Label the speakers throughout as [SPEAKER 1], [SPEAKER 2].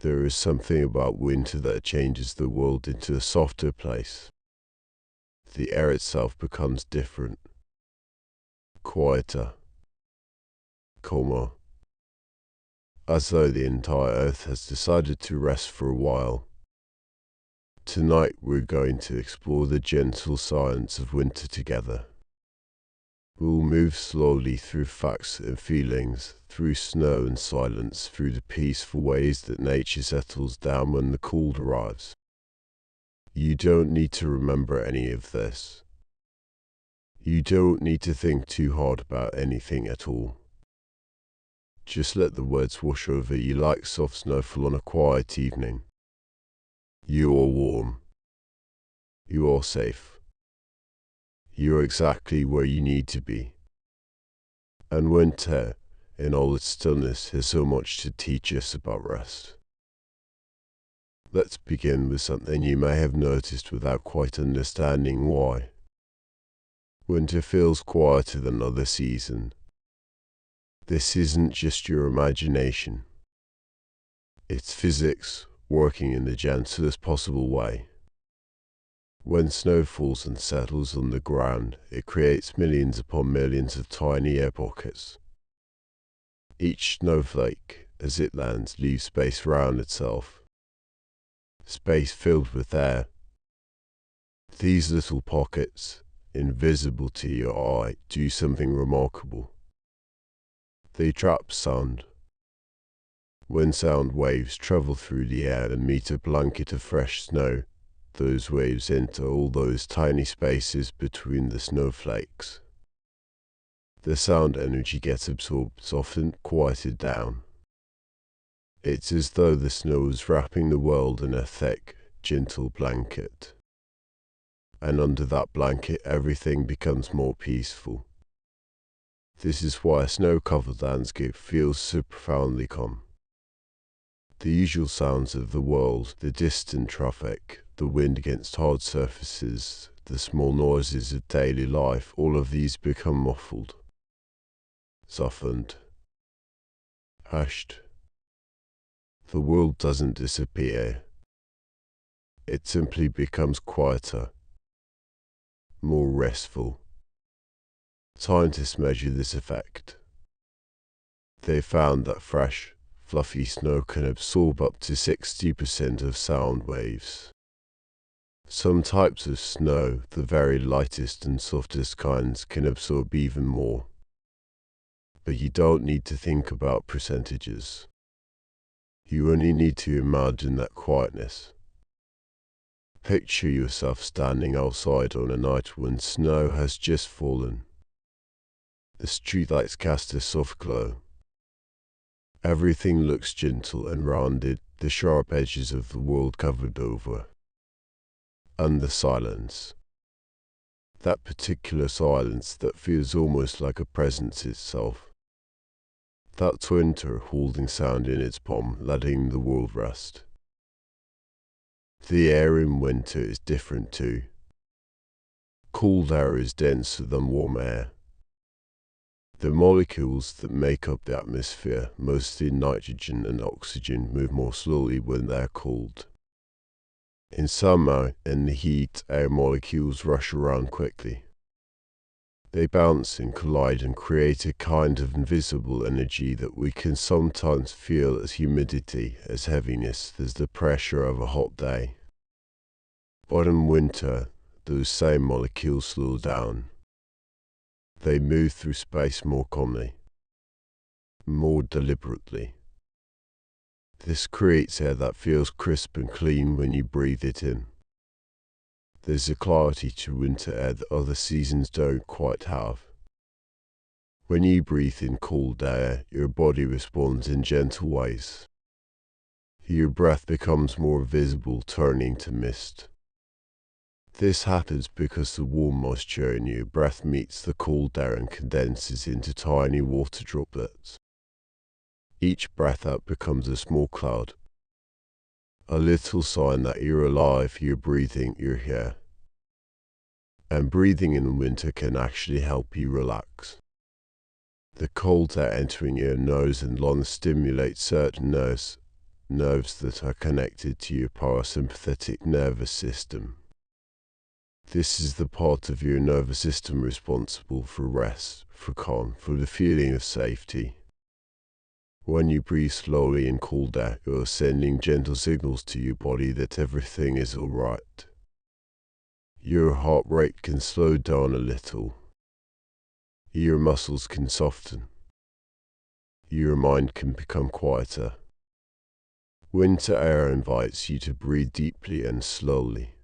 [SPEAKER 1] There is something about winter that changes the world into a softer place. The air itself becomes different, quieter, calmer, as though the entire earth has decided to rest for a while. Tonight we're going to explore the gentle silence of winter together. We'll move slowly through facts and feelings, through snow and silence, through the peaceful ways that nature settles down when the cold arrives. You don't need to remember any of this. You don't need to think too hard about anything at all. Just let the words wash over you like soft snowfall on a quiet evening. You are warm. You are safe. You are exactly where you need to be. And winter, in all its stillness, has so much to teach us about rest. Let's begin with something you may have noticed without quite understanding why. Winter feels quieter than other seasons. This isn't just your imagination. It's physics working in the gentlest possible way. When snow falls and settles on the ground, it creates millions upon millions of tiny air pockets. Each snowflake, as it lands, leaves space around itself. Space filled with air. These little pockets, invisible to your eye, do something remarkable. They trap sound. When sound waves travel through the air and meet a blanket of fresh snow, those waves enter all those tiny spaces between the snowflakes. The sound energy gets absorbed, softened, quieted down. It's as though the snow is wrapping the world in a thick, gentle blanket. And under that blanket, everything becomes more peaceful. This is why a snow-covered landscape feels so profoundly calm. The usual sounds of the world, the distant traffic, the wind against hard surfaces, the small noises of daily life, all of these become muffled, softened, hushed. The world doesn't disappear. It simply becomes quieter, more restful. Scientists measure this effect. They found that fresh, fluffy snow can absorb up to 60% of sound waves. Some types of snow, the very lightest and softest kinds, can absorb even more. But you don't need to think about percentages. You only need to imagine that quietness. Picture yourself standing outside on a night when snow has just fallen. The streetlights cast a soft glow. Everything looks gentle and rounded, the sharp edges of the world covered over. And the silence. That particular silence that feels almost like a presence itself. That's winter holding sound in its palm, letting the world rest. The air in winter is different too. Cold air is denser than warm air. The molecules that make up the atmosphere, mostly nitrogen and oxygen, move more slowly when they're cold. In summer, in the heat, air molecules rush around quickly. They bounce and collide and create a kind of invisible energy that we can sometimes feel as humidity, as heaviness, as the pressure of a hot day. But in winter, those same molecules slow down. They move through space more calmly, more deliberately. This creates air that feels crisp and clean when you breathe it in. There's a clarity to winter air that other seasons don't quite have. When you breathe in cold air, your body responds in gentle ways. Your breath becomes more visible, turning to mist. This happens because the warm moisture in your breath meets the cold air and condenses into tiny water droplets. Each breath out becomes a small cloud. A little sign that you're alive, you're breathing, you're here. And breathing in winter can actually help you relax. The cold air entering your nose and lungs stimulates certain nerves, nerves that are connected to your parasympathetic nervous system. This is the part of your nervous system responsible for rest, for calm, for the feeling of safety. When you breathe slowly and cool down, you are sending gentle signals to your body that everything is alright. Your heart rate can slow down a little. Your muscles can soften. Your mind can become quieter. Winter air invites you to breathe deeply and slowly.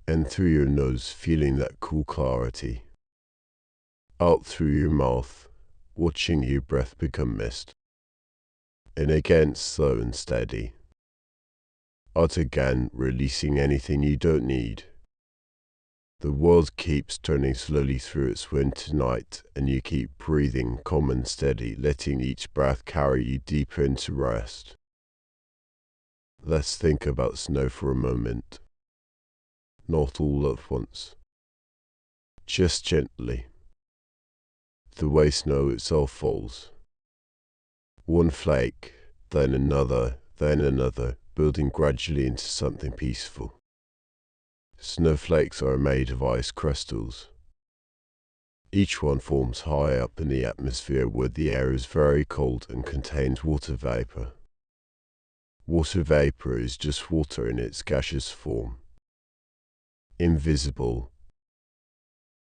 [SPEAKER 1] And through your nose, feeling that cool clarity. Out through your mouth, watching your breath become mist. And again, slow and steady. Out again, releasing anything you don't need. The world keeps turning slowly through its winter night, and you keep breathing calm and steady, letting each breath carry you deeper into rest. Let's think about snow for a moment. Not all at once. Just gently. The way snow itself falls. One flake, then another, building gradually into something peaceful. Snowflakes are made of ice crystals. Each one forms high up in the atmosphere where the air is very cold and contains water vapor. Water vapor is just water in its gaseous form. Invisible,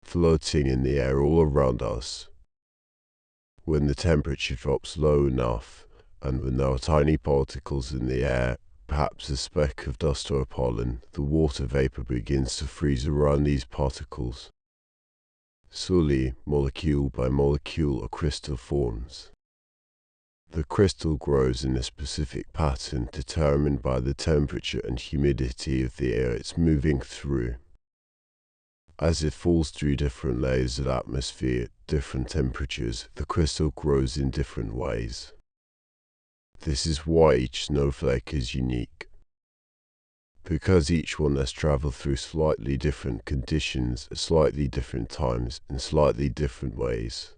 [SPEAKER 1] floating in the air all around us. When the temperature drops low enough, and when there are tiny particles in the air, perhaps a speck of dust or pollen, the water vapor begins to freeze around these particles. Slowly, molecule by molecule, a crystal forms. The crystal grows in a specific pattern determined by the temperature and humidity of the air it's moving through. As it falls through different layers of atmosphere, different temperatures, the crystal grows in different ways. This is why each snowflake is unique. Because each one has traveled through slightly different conditions at slightly different times in slightly different ways.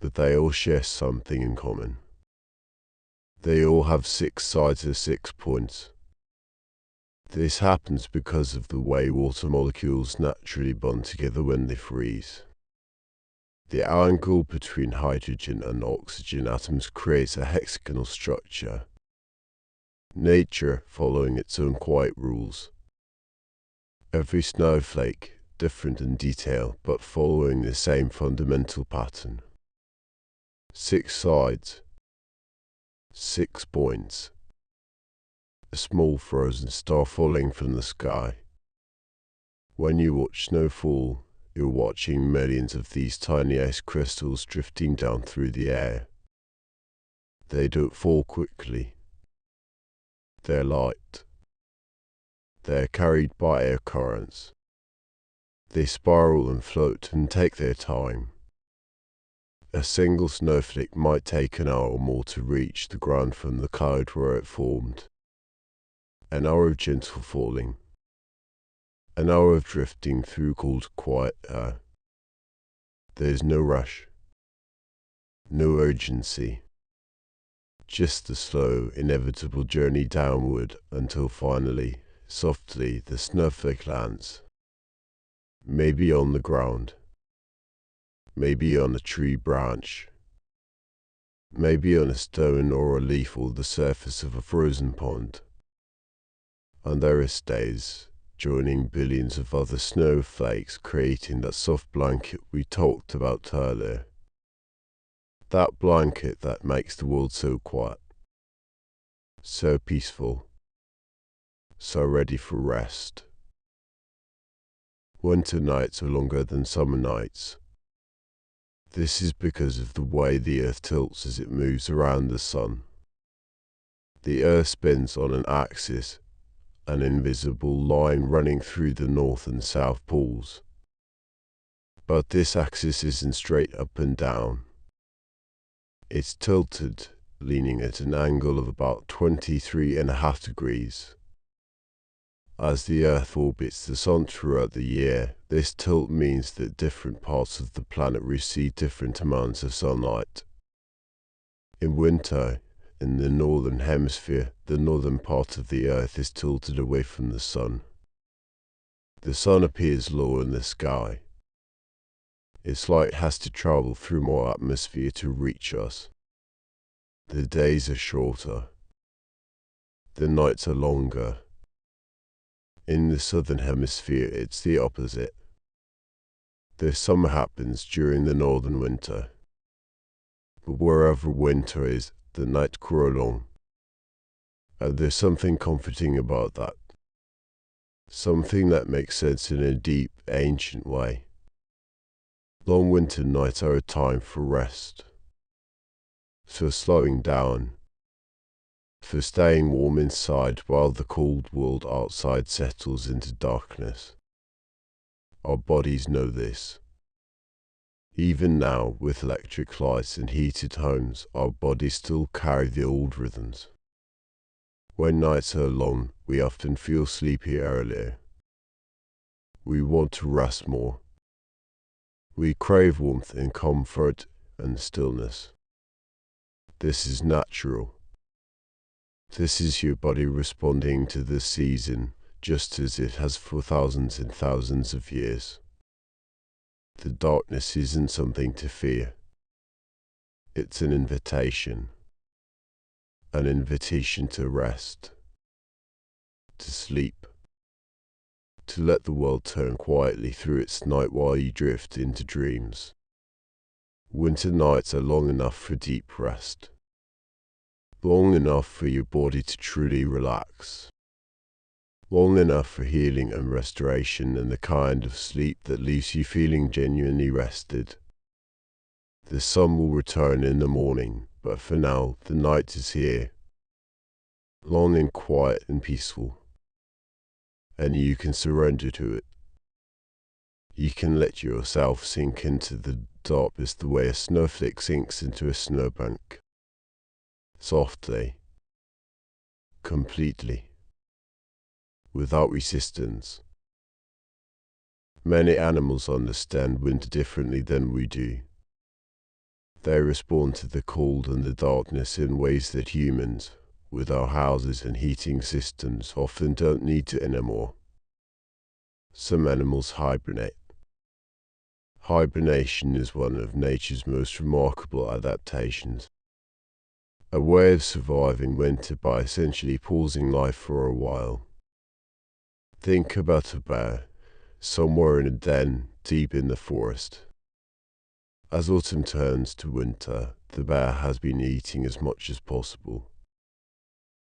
[SPEAKER 1] But they all share something in common. They all have 6 sides or 6 points. This happens because of the way water molecules naturally bond together when they freeze. The angle between hydrogen and oxygen atoms creates a hexagonal structure. Nature following its own quiet rules. Every snowflake, different in detail, but following the same fundamental pattern. 6 sides. 6 points. A small frozen star falling from the sky. When you watch snow fall, you're watching millions of these tiny ice crystals drifting down through the air. They don't fall quickly. They're light. They're carried by air currents. They spiral and float and take their time. A single snowflake might take an hour or more to reach the ground from the cloud where it formed. An hour of gentle falling. An hour of drifting through cold, quiet air. There's no rush. No urgency. Just the slow, inevitable journey downward until finally, softly, the snowflake lands. Maybe on the ground. Maybe on a tree branch. Maybe on a stone or a leaf or the surface of a frozen pond. And there it stays, joining billions of other snowflakes, creating that soft blanket we talked about earlier. That blanket that makes the world so quiet, so peaceful, so ready for rest. Winter nights are longer than summer nights. This is because of the way the Earth tilts as it moves around the sun. The Earth spins on an axis, an invisible line running through the North and South poles. But this axis isn't straight up and down. It's tilted, leaning at an angle of about 23.5 degrees. As the Earth orbits the Sun throughout the year, this tilt means that different parts of the planet receive different amounts of sunlight. In winter, In the northern hemisphere, the northern part of the Earth is tilted away from the sun. The sun appears low in the sky. Its light has to travel through more atmosphere to reach us. The days are shorter. The nights are longer. In the southern hemisphere, it's the opposite. The summer happens during the northern winter. But wherever winter is, the nights grow long. And there's something comforting about that. Something that makes sense in a deep, ancient way. Long winter nights are a time for rest, for slowing down, for staying warm inside while the cold world outside settles into darkness. Our bodies know this. Even now, with electric lights and heated homes, our bodies still carry the old rhythms. When nights are long, we often feel sleepy earlier. We want to rest more. We crave warmth and comfort and stillness. This is natural. This is your body responding to the season, just as it has for thousands and thousands of years. The darkness isn't something to fear. It's an invitation to rest, to sleep, to let the world turn quietly through its night while you drift into dreams. Winter nights are long enough for deep rest, long enough for your body to truly relax, long enough for healing and restoration and the kind of sleep that leaves you feeling genuinely rested. The sun will return in the morning, but for now, the night is here, long and quiet and peaceful, and you can surrender to it. You can let yourself sink into the darkness the way a snowflake sinks into a snowbank. Softly, completely, without resistance. Many animals understand winter differently than we do. They respond to the cold and the darkness in ways that humans, with our houses and heating systems, often don't need to anymore. Some animals hibernate. Hibernation is one of nature's most remarkable adaptations. A way of surviving winter by essentially pausing life for a while. Think about a bear, somewhere in a den deep in the forest. As autumn turns to winter, the bear has been eating as much as possible.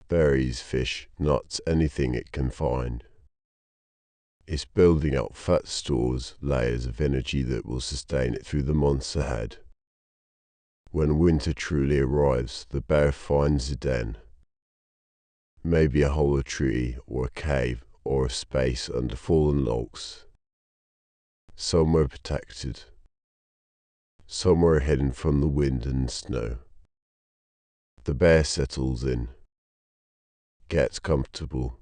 [SPEAKER 1] Berries, fish, nuts, anything it can find. It's building up fat stores, layers of energy that will sustain it through the months ahead. When winter truly arrives, the bear finds a den. Maybe a hollow tree, or a cave, or a space under fallen logs. Somewhere protected. Somewhere hidden from the wind and snow. The bear settles in, gets comfortable,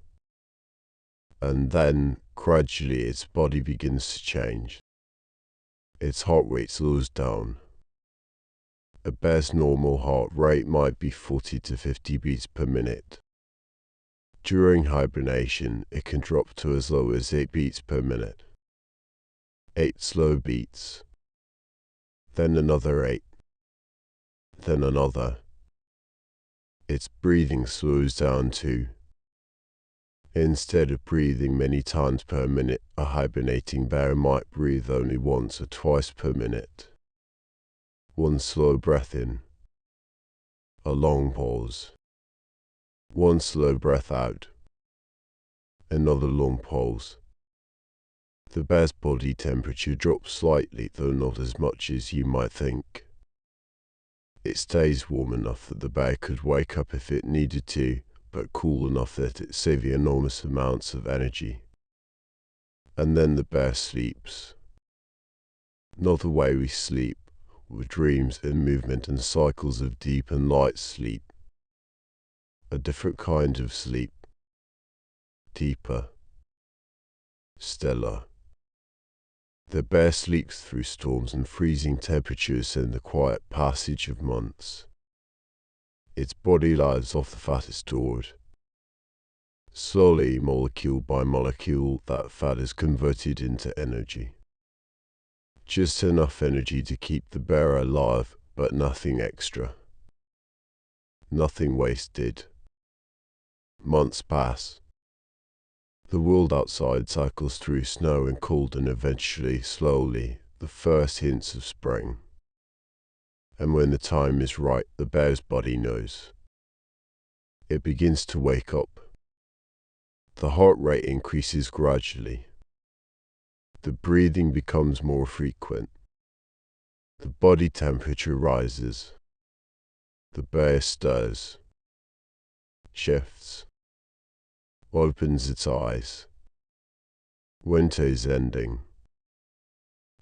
[SPEAKER 1] and then, gradually, its body begins to change. Its heart rate slows down. A bear's normal heart rate might be 40 to 50 beats per minute. During hibernation, it can drop to as low as 8 beats per minute. 8 slow beats. Then another 8. Then another. Its breathing slows down too. Instead of breathing many times per minute, a hibernating bear might breathe only once or twice per minute. One slow breath in. A long pause. One slow breath out. Another long pause. The bear's body temperature drops slightly, though not as much as you might think. It stays warm enough that the bear could wake up if it needed to, but cool enough that it saves enormous amounts of energy. And then the bear sleeps. Not the way we sleep, with dreams and movement and cycles of deep and light sleep. A different kind of sleep. Deeper. Stellar. The bear sleeps through storms and freezing temperatures and the quiet passage of months. Its body lives off the fat it stored. Slowly, molecule by molecule, that fat is converted into energy. Just enough energy to keep the bear alive, but nothing extra. Nothing wasted. Months pass. The world outside cycles through snow and cold, and eventually, slowly, the first hints of spring. And when the time is right, the bear's body knows. It begins to wake up. The heart rate increases gradually. The breathing becomes more frequent. The body temperature rises. The bear stirs, shifts, opens its eyes. Winter is ending.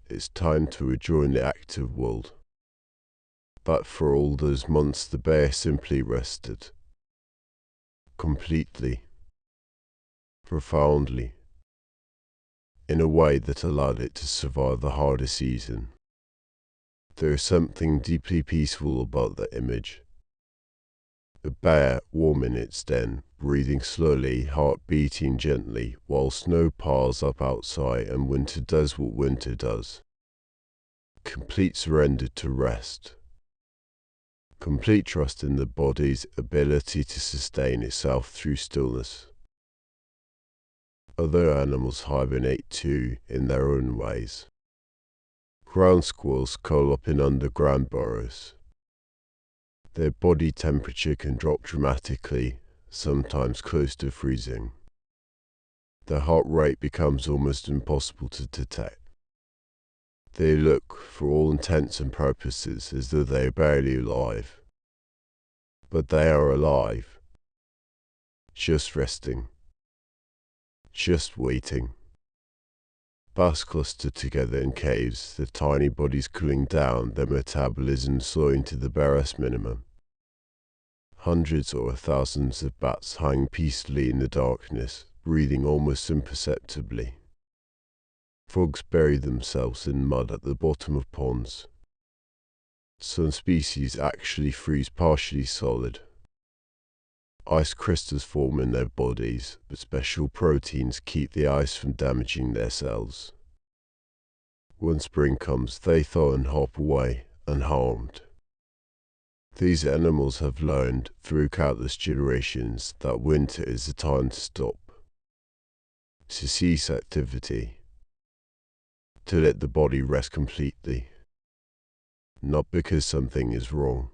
[SPEAKER 1] It's time to rejoin the active world. But for all those months, the bear simply rested. Completely. Profoundly. In a way that allowed it to survive the hardest season. There is something deeply peaceful about the image. A bear warm in its den, breathing slowly, heart beating gently, while snow piles up outside and winter does what winter does. Complete surrender to rest. Complete trust in the body's ability to sustain itself through stillness. Other animals hibernate too, in their own ways. Ground squirrels curl up in underground burrows. Their body temperature can drop dramatically, sometimes close to freezing. Their heart rate becomes almost impossible to detect. They look, for all intents and purposes, as though they are barely alive. But they are alive. Just resting. Just waiting. Bats clustered together in caves, their tiny bodies cooling down, their metabolism slowing to the barest minimum. Hundreds or thousands of bats hang peacefully in the darkness, breathing almost imperceptibly. Frogs bury themselves in mud at the bottom of ponds. Some species actually freeze partially solid. Ice crystals form in their bodies, but special proteins keep the ice from damaging their cells. When spring comes, they thaw and hop away, unharmed. These animals have learned, through countless generations, that winter is the time to stop, to cease activity, to let the body rest completely. Not because something is wrong,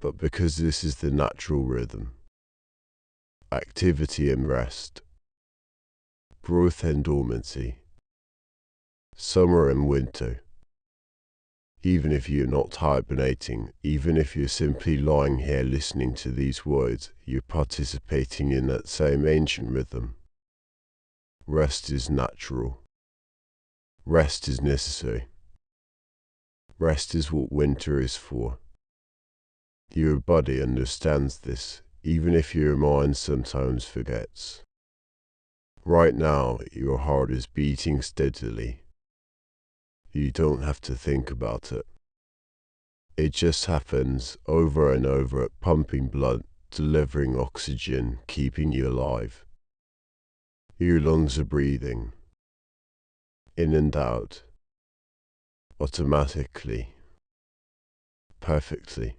[SPEAKER 1] but because this is the natural rhythm. Activity and rest. Growth and dormancy. Summer and winter. Even if you're not hibernating, even if you're simply lying here listening to these words, you're participating in that same ancient rhythm. Rest is natural. Rest is necessary. Rest is what winter is for. Your body understands this, even if your mind sometimes forgets. Right now, your heart is beating steadily. You don't have to think about it. It just happens over and over, pumping blood, delivering oxygen, keeping you alive. Your lungs are breathing. In and out. Automatically. Perfectly.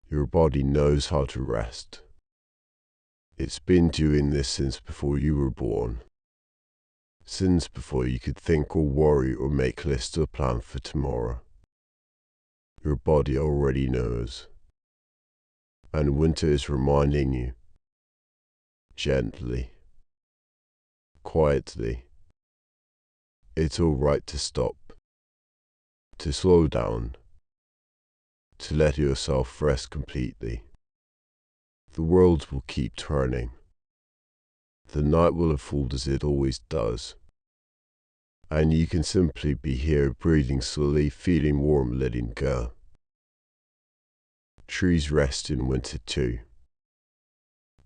[SPEAKER 1] Your body knows how to rest. It's been doing this since before you were born. Since before you could think or worry or make lists or plan for tomorrow. Your body already knows. And winter is reminding you. Gently. Quietly. It's all right to stop. To slow down. To let yourself rest completely. The world will keep turning. The night will unfold as it always does. And you can simply be here breathing slowly, feeling warm, letting go. Trees rest in winter too.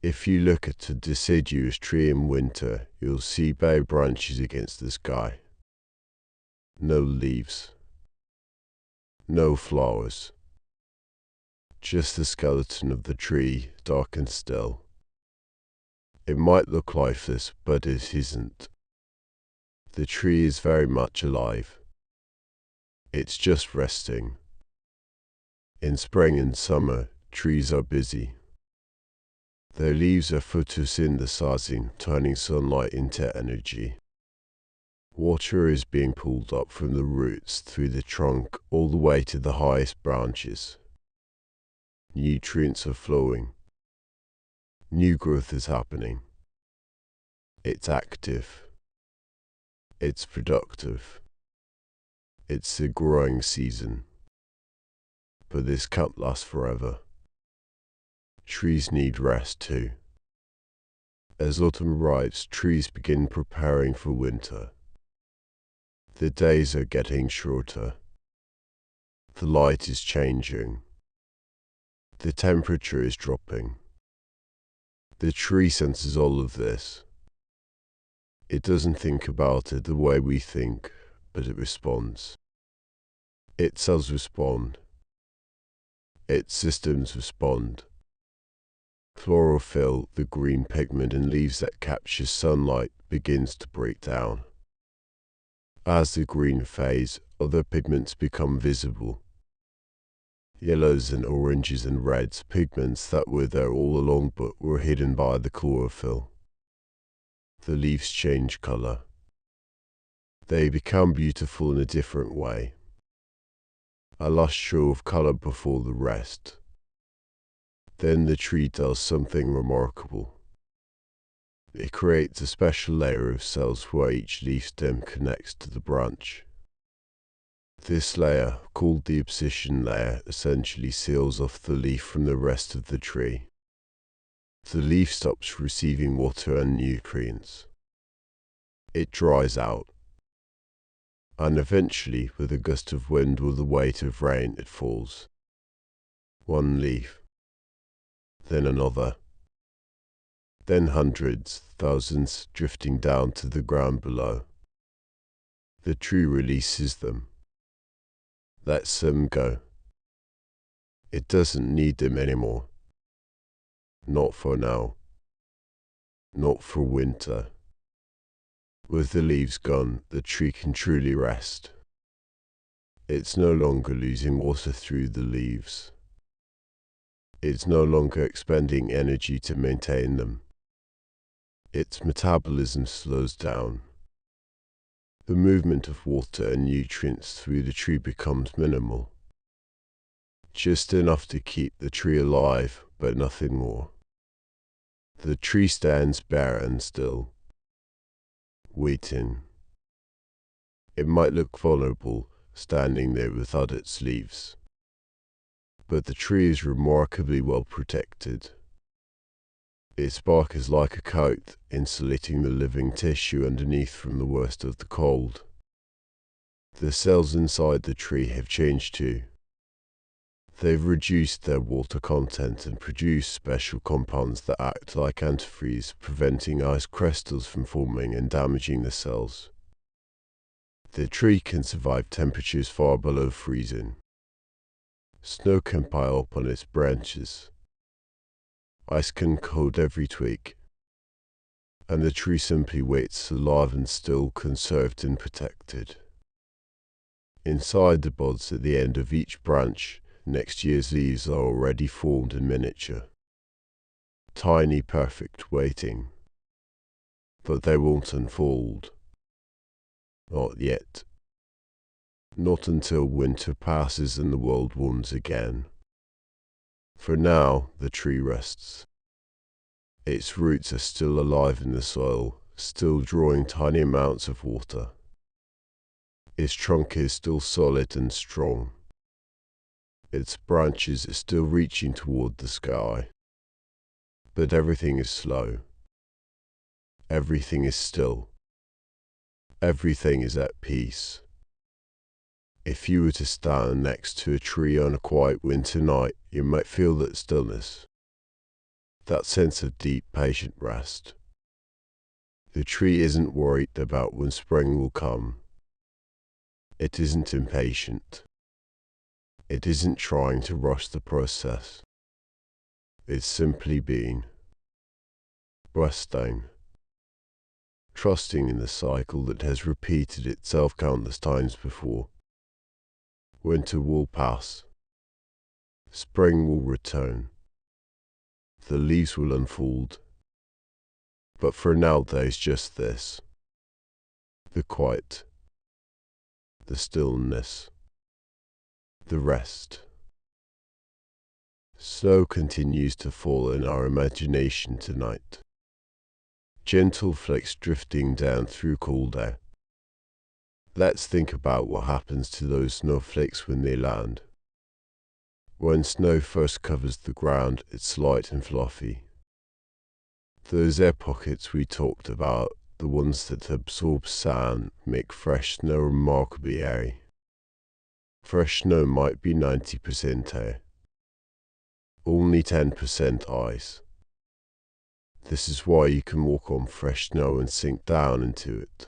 [SPEAKER 1] If you look at a deciduous tree in winter, you'll see bare branches against the sky. No leaves. No flowers. just the skeleton of the tree, dark and still. It might look lifeless, but it isn't. The tree is very much alive. It's just resting. In spring and summer, trees are busy. Their leaves are photosynthesizing, turning sunlight into energy. Water is being pulled up from the roots through the trunk all the way to the highest branches. Nutrients are flowing. New growth is happening. It's active. It's productive. It's the growing season. But this can't last forever. Trees need rest too. As autumn arrives, trees begin preparing for winter. The days are getting shorter. The light is changing. The temperature is dropping. The tree senses all of this. It doesn't think about it the way we think, but it responds. Its cells respond. Its systems respond. Chlorophyll, the green pigment in leaves that captures sunlight, begins to break down. As the green fades, other pigments become visible. Yellows and oranges and reds, pigments that were there all along but were hidden by the chlorophyll. The leaves change color. They become beautiful in a different way. A lush show of color before the rest. Then the tree does something remarkable. It creates a special layer of cells where each leaf stem connects to the branch. This layer, called the abscission layer, essentially seals off the leaf from the rest of the tree. The leaf stops receiving water and nutrients. It dries out. And eventually, with a gust of wind or the weight of rain, it falls. One leaf. Then another. Then hundreds, thousands, drifting down to the ground below. The tree releases them. Lets them go. It doesn't need them anymore. Not for now. Not for winter. With the leaves gone, the tree can truly rest. It's no longer losing water through the leaves. It's no longer expending energy to maintain them. Its metabolism slows down. The movement of water and nutrients through the tree becomes minimal. Just enough to keep the tree alive, but nothing more. The tree stands bare and still, waiting. It might look vulnerable, standing there without its leaves. But the tree is remarkably well protected. Its bark is like a coat, insulating the living tissue underneath from the worst of the cold. The cells inside the tree have changed too. They've reduced their water content and produced special compounds that act like antifreeze, preventing ice crystals from forming and damaging the cells. The tree can survive temperatures far below freezing. Snow can pile up on its branches. Ice can coat every twig. And the tree simply waits alive and still, conserved and protected. Inside the buds at the end of each branch, next year's leaves are already formed in miniature. Tiny, perfect, waiting. But they won't unfold. Not yet. Not until winter passes and the world warms again. For now, the tree rests. Its roots are still alive in the soil, still drawing tiny amounts of water. Its trunk is still solid and strong. Its branches are still reaching toward the sky. But everything is slow. Everything is still. Everything is at peace. If you were to stand next to a tree on a quiet winter night, you might feel that stillness, that sense of deep, patient rest. The tree isn't worried about when spring will come. It isn't impatient. It isn't trying to rush the process. It's simply being. Resting. Trusting in the cycle that has repeated itself countless times before. Winter will pass. Spring will return. The leaves will unfold. But for now there's just this. The quiet. The stillness. The rest. Snow continues to fall in our imagination tonight. Gentle flakes drifting down through cold air. Let's think about what happens to those snowflakes when they land. When snow first covers the ground, it's light and fluffy. Those air pockets we talked about, the ones that absorb sand, make fresh snow remarkably airy. Fresh snow might be 90% air. Only 10% ice. This is why you can walk on fresh snow and sink down into it.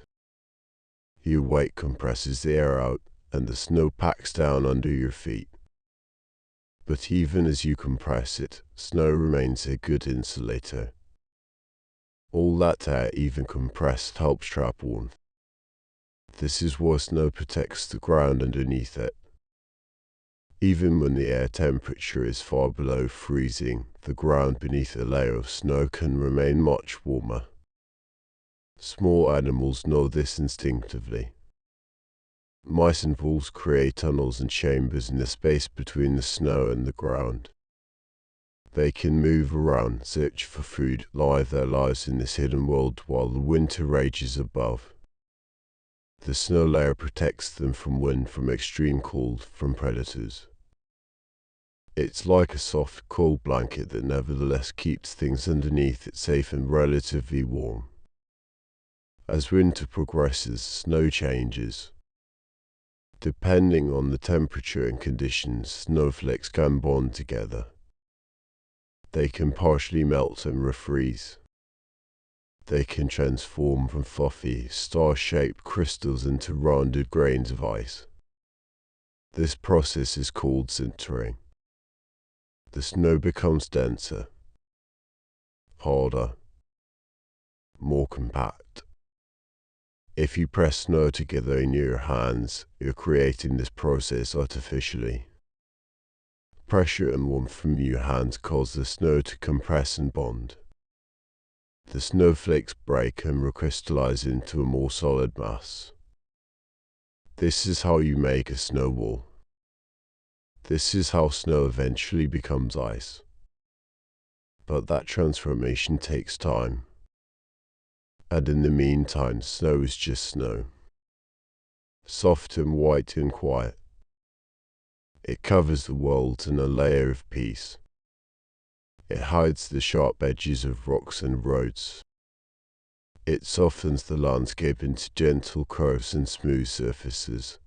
[SPEAKER 1] Your weight compresses the air out, and the snow packs down under your feet. But even as you compress it, snow remains a good insulator. All that air, even compressed, helps trap warmth. This is why snow protects the ground underneath it. Even when the air temperature is far below freezing, the ground beneath a layer of snow can remain much warmer. Small animals know this instinctively. Mice and voles create tunnels and chambers in the space between the snow and the ground. They can move around, search for food, live their lives in this hidden world while the winter rages above. The snow layer protects them from wind, from extreme cold, from predators. It's like a soft, cold blanket that nevertheless keeps things underneath it safe and relatively warm. As winter progresses, snow changes. Depending on the temperature and conditions, snowflakes can bond together. They can partially melt and refreeze. They can transform from fluffy, star-shaped crystals into rounded grains of ice. This process is called sintering. The snow becomes denser, harder, more compact. If you press snow together in your hands, you're creating this process artificially. Pressure and warmth from your hands cause the snow to compress and bond. The snowflakes break and recrystallize into a more solid mass. This is how you make a snowball. This is how snow eventually becomes ice. But that transformation takes time. And in the meantime, snow is just snow. Soft and white and quiet. It covers the world in a layer of peace. It hides the sharp edges of rocks and roads. It softens the landscape into gentle curves and smooth surfaces.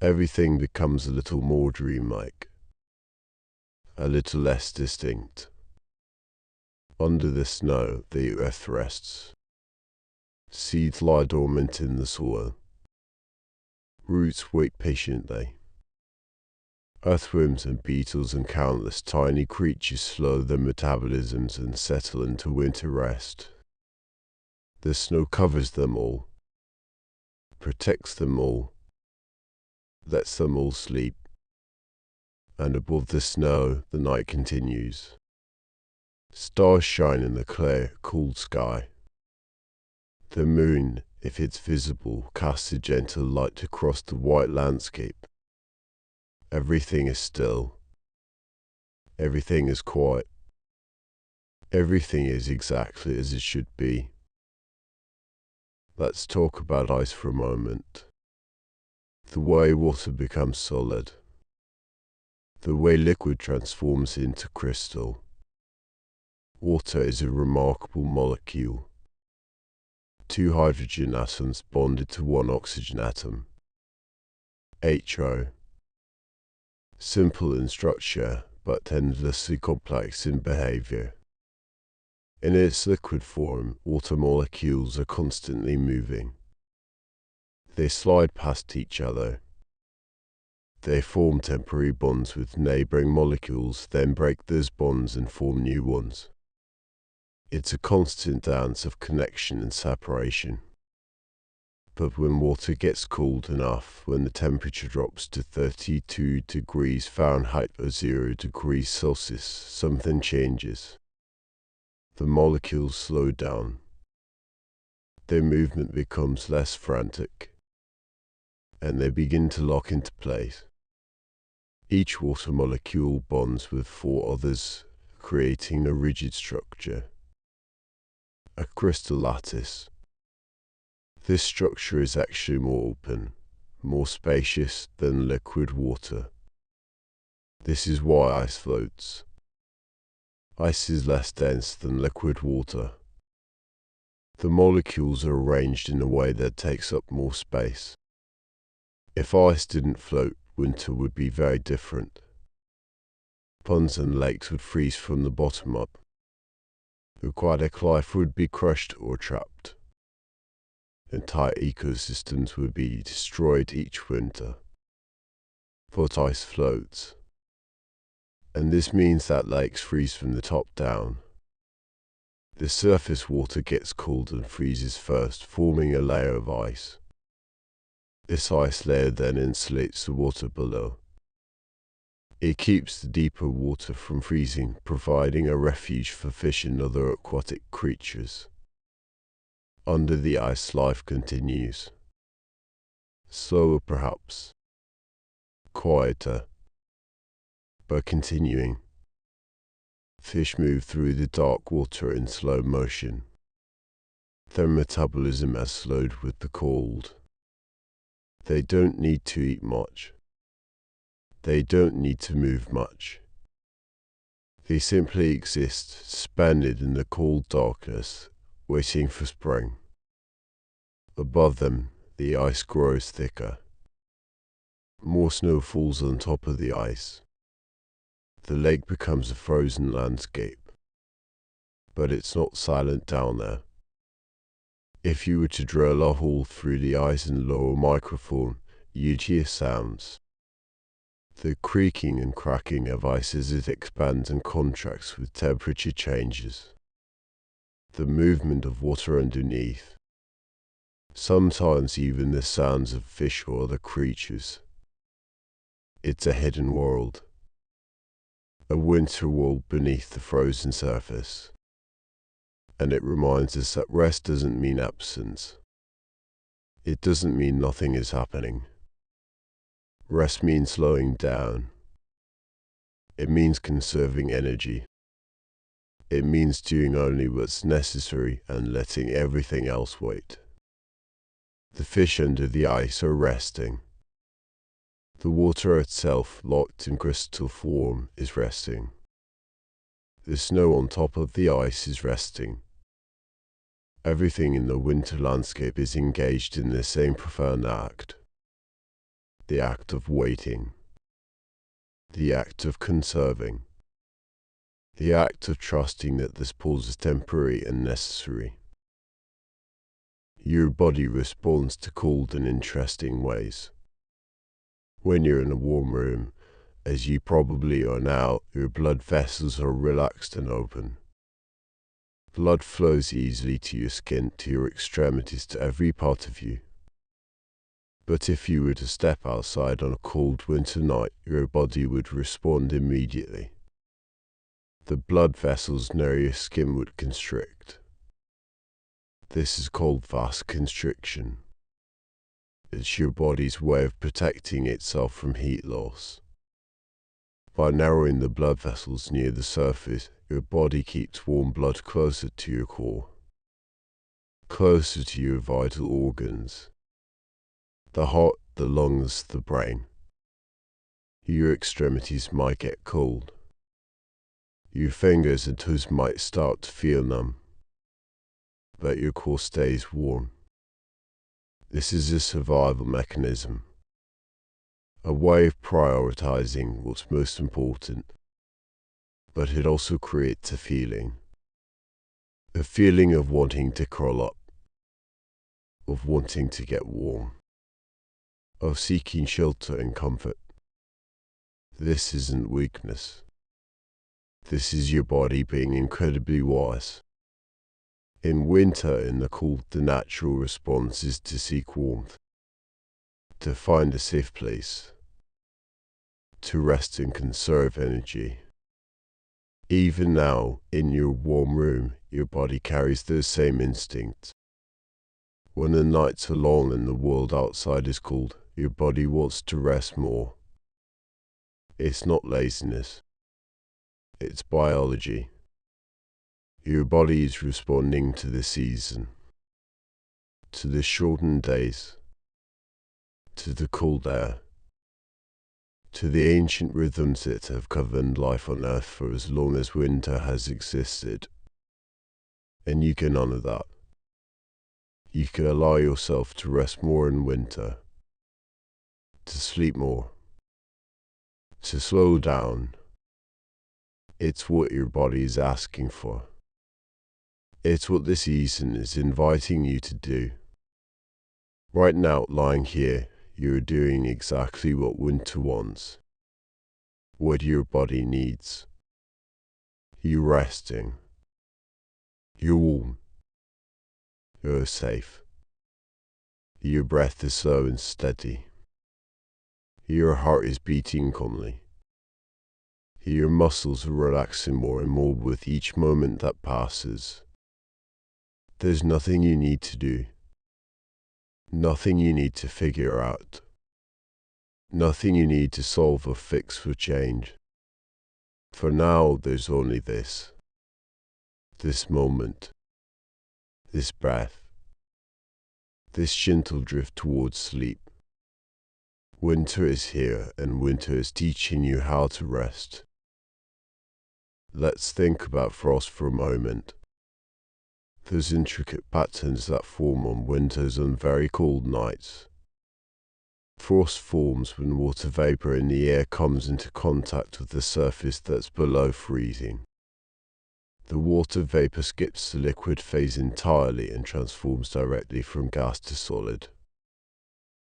[SPEAKER 1] Everything becomes a little more dreamlike, a little less distinct. Under the snow, the earth rests. Seeds lie dormant in the soil. Roots wait patiently. Earthworms and beetles and countless tiny creatures slow their metabolisms and settle into winter rest. The snow covers them all, protects them all, lets them all sleep. And above the snow, the night continues. Stars shine in the clear, cool sky. The moon, if it's visible, casts a gentle light across the white landscape. Everything is still. Everything is quiet. Everything is exactly as it should be. Let's talk about ice for a moment. The way water becomes solid. The way liquid transforms into crystal. Water is a remarkable molecule. Two hydrogen atoms bonded to one oxygen atom. HO. Simple in structure, but endlessly complex in behavior. In its liquid form, water molecules are constantly moving. They slide past each other. They form temporary bonds with neighboring molecules, then break those bonds and form new ones. It's a constant dance of connection and separation. But when water gets cold enough, when the temperature drops to 32 degrees Fahrenheit or 0 degrees Celsius, something changes. The molecules slow down. Their movement becomes less frantic, and they begin to lock into place. Each water molecule bonds with 4 others, creating a rigid structure, a crystal lattice. This structure is actually more open, more spacious than liquid water. This is why ice floats. Ice is less dense than liquid water. The molecules are arranged in a way that takes up more space. If ice didn't float, winter would be very different. Ponds and lakes would freeze from the bottom up. Aquatic life would be crushed or trapped. Entire ecosystems would be destroyed each winter. But ice floats. And this means that lakes freeze from the top down. The surface water gets cold and freezes first, forming a layer of ice. This ice layer then insulates the water below. It keeps the deeper water from freezing, providing a refuge for fish and other aquatic creatures. Under the ice, life continues. Slower perhaps. Quieter. But continuing. Fish move through the dark water in slow motion. Their metabolism has slowed with the cold. They don't need to eat much. They don't need to move much. They simply exist, suspended in the cold darkness, waiting for spring. Above them, the ice grows thicker. More snow falls on top of the ice. The lake becomes a frozen landscape. But it's not silent down there. If you were to drill a hole through the ice and lower a microphone, you'd hear sounds. The creaking and cracking of ice as it expands and contracts with temperature changes. The movement of water underneath. Sometimes even the sounds of fish or other creatures. It's a hidden world. A winter world beneath the frozen surface. And it reminds us that rest doesn't mean absence. It doesn't mean nothing is happening. Rest means slowing down. It means conserving energy. It means doing only what's necessary and letting everything else wait. The fish under the ice are resting. The water itself, locked in crystal form, is resting. The snow on top of the ice is resting. Everything in the winter landscape is engaged in the same profound act. The act of waiting. The act of conserving. The act of trusting that this pause is temporary and necessary. Your body responds to cold in interesting ways. When you're in a warm room, as you probably are now, your blood vessels are relaxed and open. Blood flows easily to your skin, to your extremities, to every part of you. But if you were to step outside on a cold winter night, your body would respond immediately. The blood vessels near your skin would constrict. This is called vasoconstriction. It's your body's way of protecting itself from heat loss. By narrowing the blood vessels near the surface, your body keeps warm blood closer to your core, closer to your vital organs, the heart, the lungs, the brain. Your extremities might get cold. Your fingers and toes might start to feel numb, but your core stays warm. This is a survival mechanism, a way of prioritizing what's most important, but it also creates a feeling of wanting to curl up, of wanting to get warm, of seeking shelter and comfort. This isn't weakness. This is your body being incredibly wise. In winter, in the cold, the natural response is to seek warmth, to find a safe place, to rest and conserve energy. Even now, in your warm room, your body carries those same instincts. When the nights are long and the world outside is cold, your body wants to rest more. It's not laziness. It's biology. Your body is responding to the season, to the shortened days, to the cold air, to the ancient rhythms that have governed life on Earth for as long as winter has existed. And you can honor that. You can allow yourself to rest more in winter, to sleep more, to slow down. It's what your body is asking for. It's what this season is inviting you to do. Right now, lying here, you're doing exactly what winter wants, what your body needs. You're resting. You're warm. You're safe. Your breath is slow and steady. Your heart is beating calmly. Your muscles are relaxing more and more with each moment that passes. There's nothing you need to do. Nothing you need to figure out. Nothing you need to solve or fix or change. For now, there's only this. This moment. This breath. This gentle drift towards sleep. Winter is here, and winter is teaching you how to rest. Let's think about frost for a moment. Those intricate patterns that form on winters on very cold nights. Frost forms when water vapor in the air comes into contact with the surface that's below freezing. The water vapor skips the liquid phase entirely and transforms directly from gas to solid.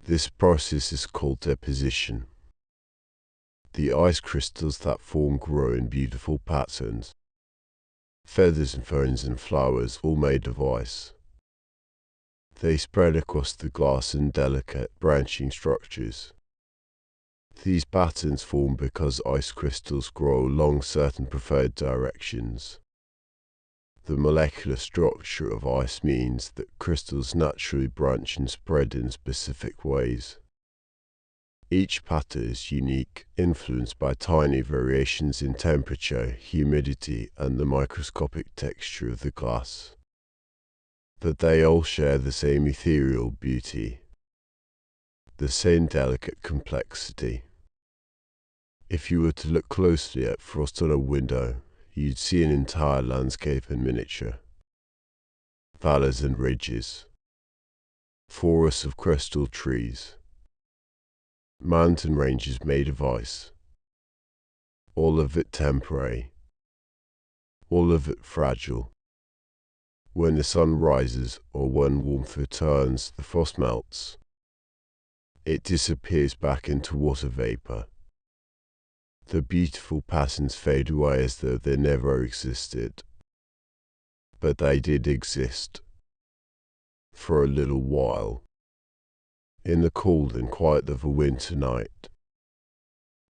[SPEAKER 1] This process is called deposition. The ice crystals that form grow in beautiful patterns. Feathers and ferns and flowers all made of ice. They spread across the glass in delicate, branching structures. These patterns form because ice crystals grow along certain preferred directions. The molecular structure of ice means that crystals naturally branch and spread in specific ways. Each pattern is unique, influenced by tiny variations in temperature, humidity, and the microscopic texture of the glass. But they all share the same ethereal beauty, the same delicate complexity. If you were to look closely at frost on a window, you'd see an entire landscape in miniature. Valleys and ridges, forests of crystal trees, mountain ranges made of ice, all of it temporary, all of it fragile. When the sun rises or when warmth returns, the frost melts. It disappears back into water vapor. The beautiful patterns fade away as though they never existed. But they did exist. For a little while. In the cold and quiet of a winter night.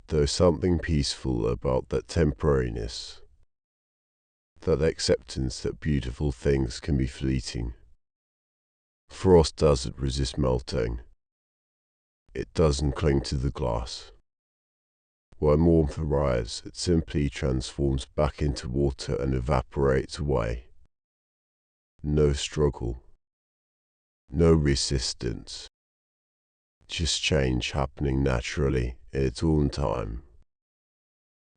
[SPEAKER 1] There's something peaceful about that temporariness. That acceptance that beautiful things can be fleeting. Frost doesn't resist melting. It doesn't cling to the glass. When warmth arrives, it simply transforms back into water and evaporates away. No struggle. No resistance. Just change happening naturally in its own time.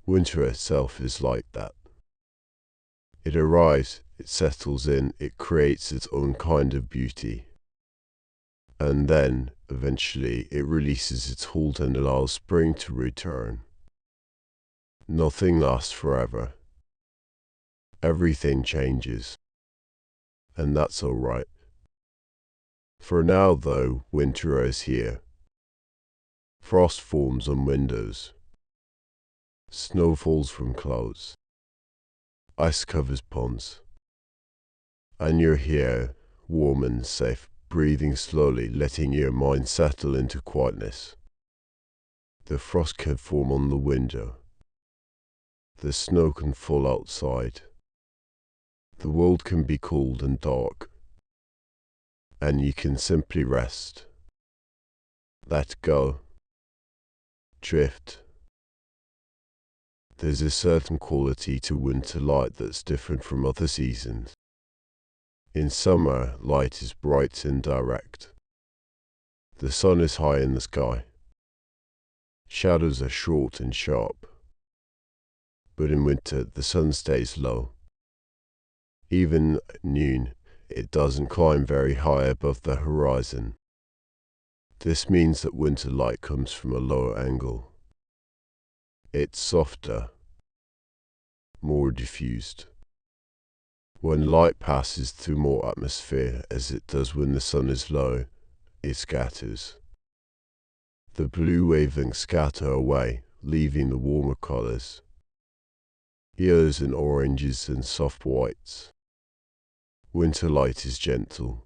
[SPEAKER 1] Winter itself is like that. It arrives, it settles in, it creates its own kind of beauty. And then, eventually, it releases its hold and allows spring to return. Nothing lasts forever. Everything changes. And that's all right. For now, though, winter is here. Frost forms on windows. Snow falls from clouds. Ice covers ponds. And you're here, warm and safe, breathing slowly, letting your mind settle into quietness. The frost can form on the window. The snow can fall outside. The world can be cold and dark. And you can simply rest. Let go. Drift. There's a certain quality to winter light that's different from other seasons. In summer, light is bright and direct. The sun is high in the sky. Shadows are short and sharp. But in winter, the sun stays low. Even at noon, it doesn't climb very high above the horizon. This means that winter light comes from a lower angle. It's softer, more diffused. When light passes through more atmosphere, as it does when the sun is low, it scatters. The blue wavelengths scatter away, leaving the warmer colors. Yellows and oranges and soft whites. Winter light is gentle.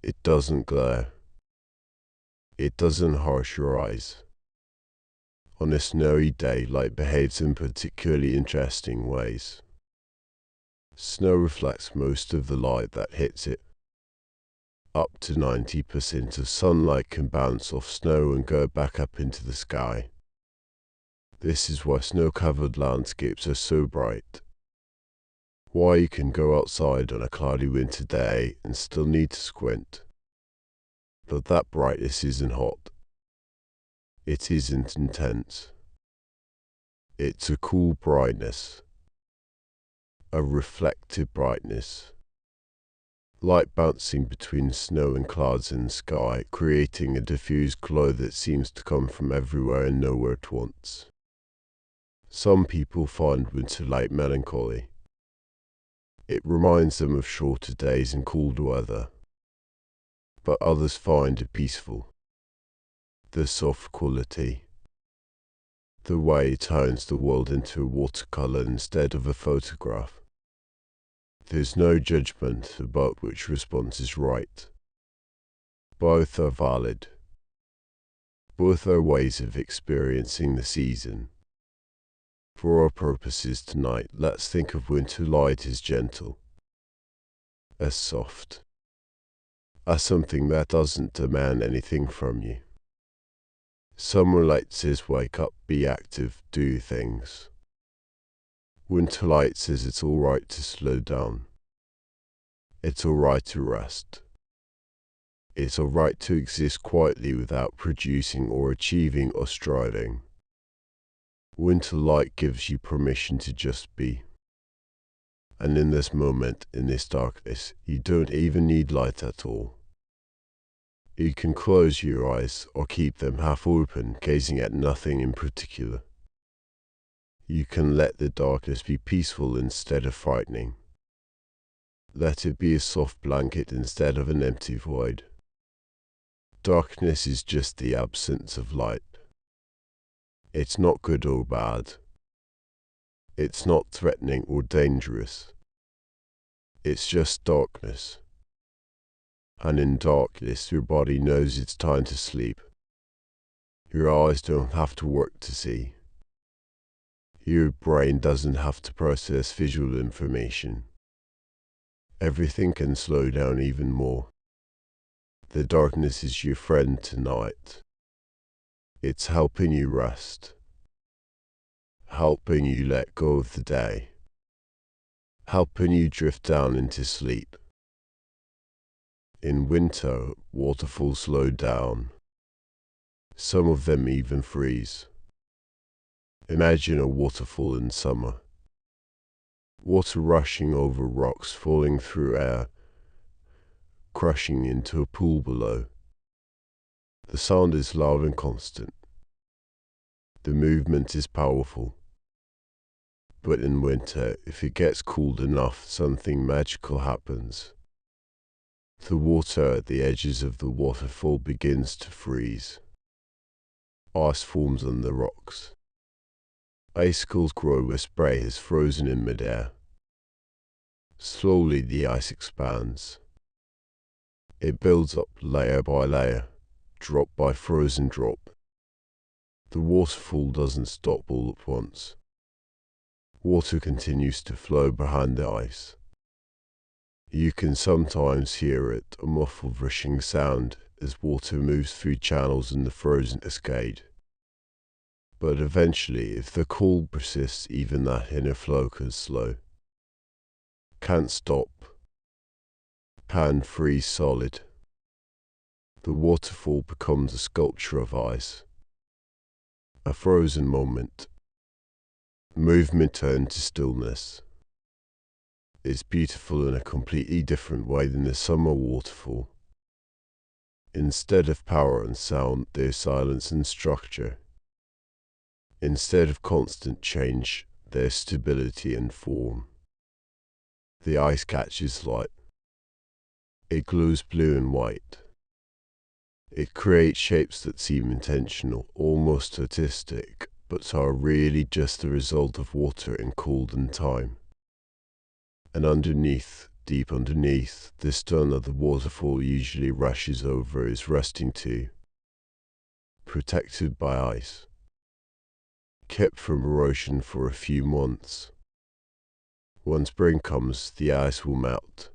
[SPEAKER 1] It doesn't glare. It doesn't harsh your eyes. On a snowy day, light behaves in particularly interesting ways. Snow reflects most of the light that hits it. Up to 90% of sunlight can bounce off snow and go back up into the sky. This is why snow-covered landscapes are so bright. Why you can go outside on a cloudy winter day and still need to squint. But that brightness isn't hot. It isn't intense. It's a cool brightness. A reflective brightness. Light bouncing between snow and clouds in the sky, creating a diffused glow that seems to come from everywhere and nowhere at once. Some people find winter light melancholy. It reminds them of shorter days and cold weather. But others find it peaceful. The soft quality. The way it turns the world into a watercolor instead of a photograph. There's no judgment about which response is right. Both are valid. Both are ways of experiencing the season. For our purposes tonight, let's think of winter light as gentle, as soft, as something that doesn't demand anything from you. Summer light says wake up, be active, do things. Winter light says it's alright to slow down. It's alright to rest. It's alright to exist quietly without producing or achieving or striving. Winter light gives you permission to just be. And in this moment, in this darkness, you don't even need light at all. You can close your eyes or keep them half open, gazing at nothing in particular. You can let the darkness be peaceful instead of frightening. Let it be a soft blanket instead of an empty void. Darkness is just the absence of light. It's not good or bad. It's not threatening or dangerous. It's just darkness. And in darkness, your body knows it's time to sleep. Your eyes don't have to work to see. Your brain doesn't have to process visual information. Everything can slow down even more. The darkness is your friend tonight. It's helping you rest. Helping you let go of the day. Helping you drift down into sleep. In winter, waterfalls slow down. Some of them even freeze. Imagine a waterfall in summer. Water rushing over rocks, falling through air, crushing into a pool below. The sound is loud and constant. The movement is powerful. But in winter, if it gets cold enough, something magical happens. The water at the edges of the waterfall begins to freeze. Ice forms on the rocks. Icicles grow where spray is frozen in midair. Slowly the ice expands. It builds up layer by layer, drop by frozen drop. The waterfall doesn't stop all at once. Water continues to flow behind the ice. You can sometimes hear it, a muffled rushing sound, as water moves through channels in the frozen cascade. But eventually, if the cold persists, even that inner flow can slow. Can't stop. Can freeze solid. The waterfall becomes a sculpture of ice. A frozen moment. Movement turned to stillness. It's beautiful in a completely different way than the summer waterfall. Instead of power and sound, there's silence and structure. Instead of constant change, there's stability and form. The ice catches light. It glows blue and white. It creates shapes that seem intentional, almost artistic, but are really just the result of water in cold and time. And underneath, deep underneath, the stone that the waterfall usually rushes over is resting too, protected by ice, kept from erosion for a few months. When spring comes, the ice will melt.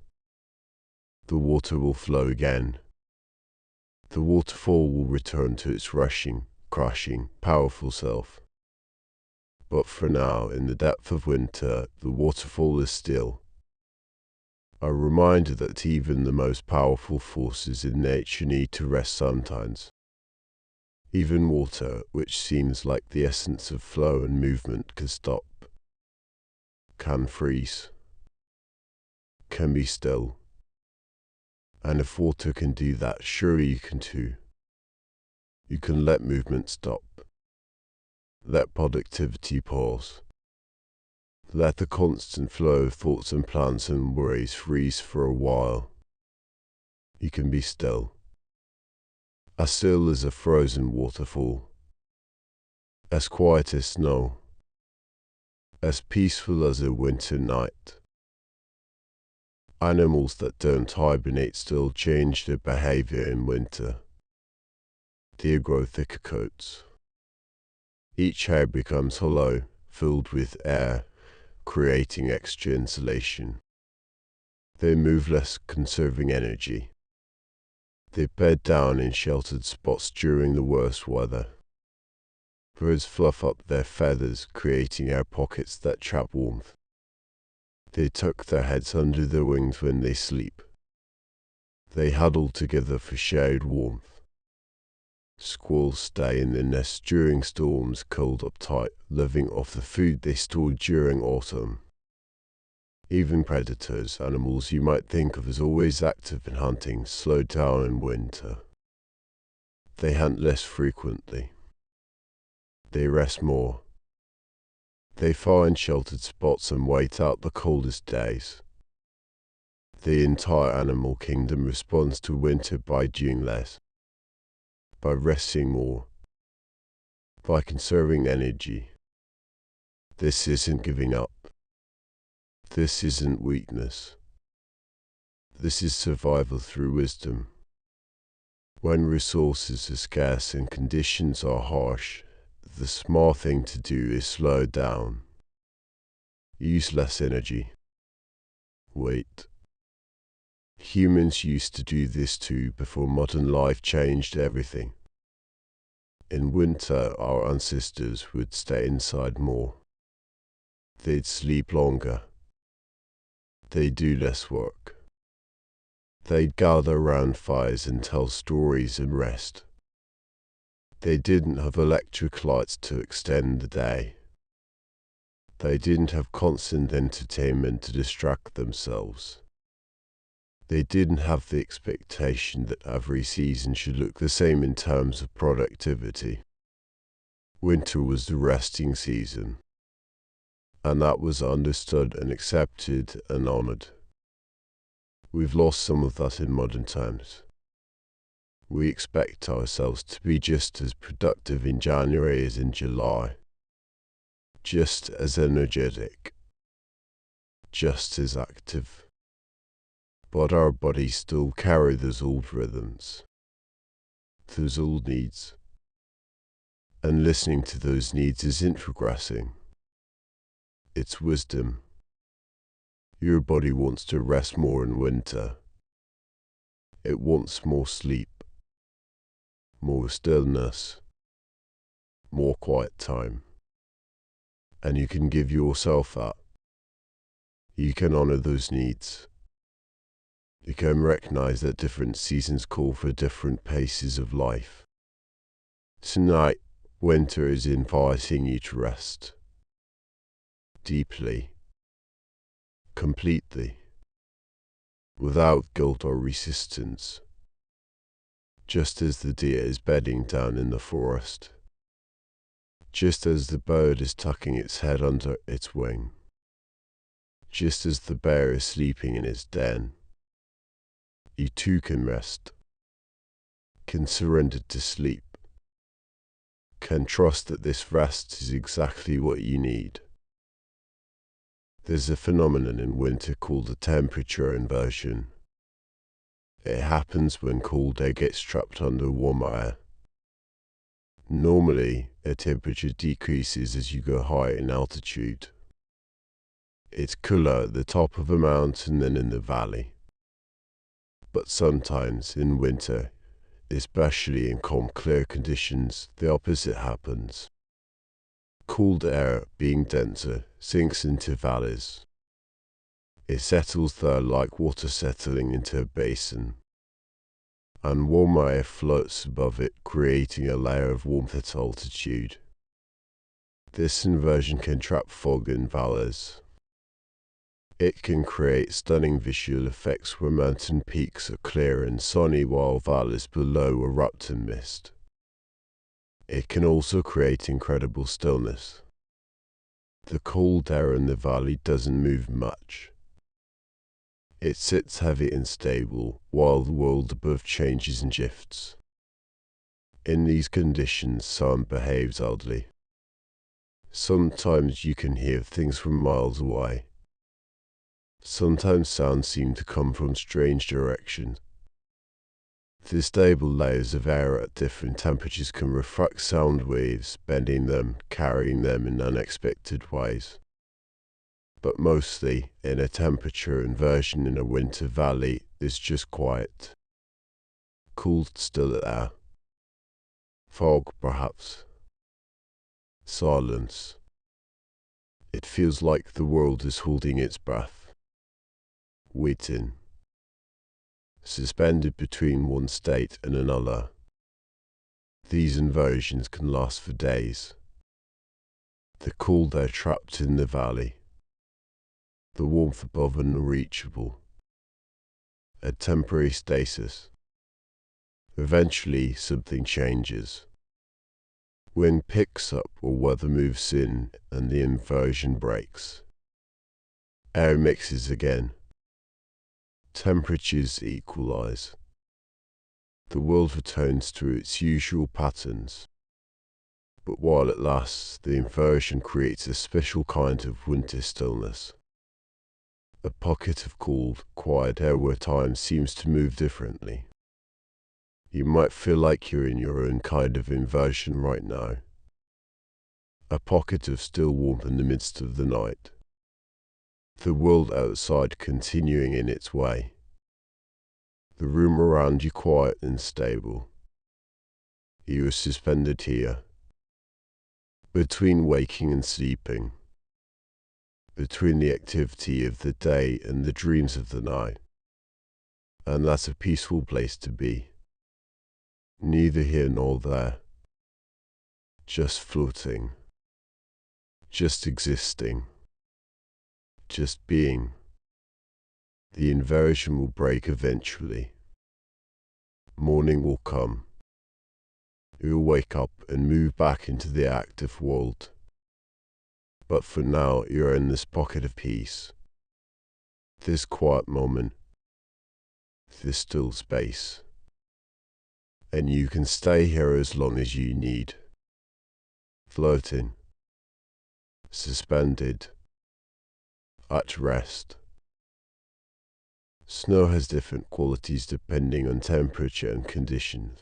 [SPEAKER 1] The water will flow again. The waterfall will return to its rushing, crashing, powerful self. But for now, in the depth of winter, the waterfall is still. A reminder that even the most powerful forces in nature need to rest sometimes. Even water, which seems like the essence of flow and movement, can stop, can freeze, can be still. And if water can do that, surely you can too. You can let movement stop. Let productivity pause. Let the constant flow of thoughts and plans and worries freeze for a while. You can be still. As still as a frozen waterfall. As quiet as snow. As peaceful as a winter night. Animals that don't hibernate still change their behavior in winter. They grow thicker coats. Each hair becomes hollow, filled with air, creating extra insulation. They move less, conserving energy. They bed down in sheltered spots during the worst weather. Birds fluff up their feathers, creating air pockets that trap warmth. They tuck their heads under their wings when they sleep. They huddle together for shared warmth. Squirrels stay in their nests during storms, curled up tight, living off the food they stored during autumn. Even predators, animals you might think of as always active in hunting, slow down in winter. They hunt less frequently. They rest more. They find sheltered spots and wait out the coldest days. The entire animal kingdom responds to winter by doing less, by resting more, by conserving energy. This isn't giving up. This isn't weakness. This is survival through wisdom. When resources are scarce and conditions are harsh, the smart thing to do is slow down. Use less energy. Wait. Humans used to do this too before modern life changed everything. In winter, our ancestors would stay inside more. They'd sleep longer. They'd do less work. They'd gather around fires and tell stories and rest. They didn't have electric lights to extend the day. They didn't have constant entertainment to distract themselves. They didn't have the expectation that every season should look the same in terms of productivity. Winter was the resting season, and that was understood and accepted and honored. We've lost some of that in modern times. We expect ourselves to be just as productive in January as in July. just as energetic, just as active. But our bodies still carry those old rhythms, those old needs. And listening to those needs isn't regressing. It's wisdom. Your body wants to rest more in winter. It wants more sleep, more stillness, more quiet time. And you can give yourself that. You can honor those needs. You can recognize that different seasons call for different paces of life. Tonight, winter is inviting you to rest. Deeply. Completely. Without guilt or resistance. Just as the deer is bedding down in the forest. Just as the bird is tucking its head under its wing. Just as the bear is sleeping in its den. You too can rest. Can surrender to sleep. Can trust that this rest is exactly what you need. There's a phenomenon in winter called the temperature inversion. It happens when cold air gets trapped under warm air. Normally, the temperature decreases as you go higher in altitude. It's cooler at the top of a mountain than in the valley. But sometimes, in winter, especially in calm, clear conditions, the opposite happens. Cold air, being denser, sinks into valleys. It settles there like water settling into a basin. And warm air floats above it, creating a layer of warmth at altitude. This inversion can trap fog in valleys. It can create stunning visual effects where mountain peaks are clear and sunny while valleys below are wrapped in mist. It can also create incredible stillness. The cold air in the valley doesn't move much. It sits heavy and stable while the world above changes and shifts. In these conditions, sound behaves oddly. Sometimes you can hear things from miles away. Sometimes sounds seem to come from strange directions. The stable layers of air at different temperatures can refract sound waves, bending them, carrying them in unexpected ways. But mostly, in a temperature inversion in a winter valley, it's just quiet. Cool, still air. Fog, perhaps. Silence. It feels like the world is holding its breath. Waiting. Suspended between one state and another. These inversions can last for days. The cold air trapped in the valley. The warmth above unreachable. A temporary stasis. Eventually something changes. Wind picks up or weather moves in and the inversion breaks. Air mixes again. Temperatures equalize. The world returns to its usual patterns. But while it lasts, the inversion creates a special kind of winter stillness. A pocket of cold, quiet air where time seems to move differently. You might feel like you're in your own kind of inversion right now. A pocket of still warmth in the midst of the night. The world outside continuing in its way. The room around you quiet and stable. You are suspended here. Between waking and sleeping. Between the activity of the day and the dreams of the night. And that's a peaceful place to be. Neither here nor there. Just floating. Just existing. Just being. The inversion will break eventually. Morning will come. You'll wake up and move back into the active world. But for now, you're in this pocket of peace. This quiet moment. This still space. And you can stay here as long as you need. Floating. suspended, at rest. Snow has different qualities depending on temperature and conditions.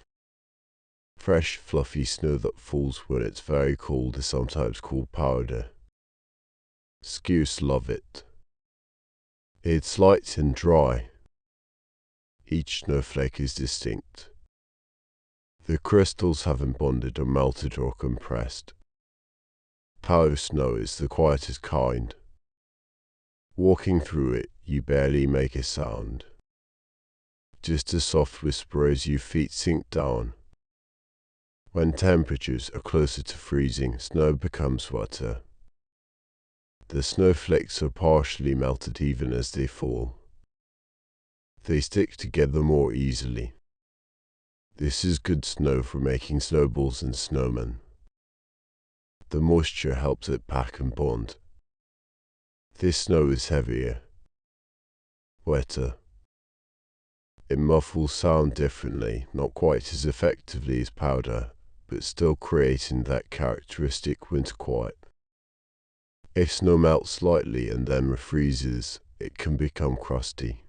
[SPEAKER 1] Fresh, fluffy snow that falls when it's very cold is sometimes called powder. Skiers love it. It's light and dry. Each snowflake is distinct. The crystals haven't bonded or melted or compressed. Powder snow is the quietest kind. Walking through it, you barely make a sound. Just a soft whisper as your feet sink down. When temperatures are closer to freezing, snow becomes wetter. The snowflakes are partially melted even as they fall. They stick together more easily. This is good snow for making snowballs and snowmen. The moisture helps it pack and bond. This snow is heavier, wetter. It muffles sound differently, not quite as effectively as powder, but still creating that characteristic winter quiet. If snow melts slightly and then refreezes, it can become crusty.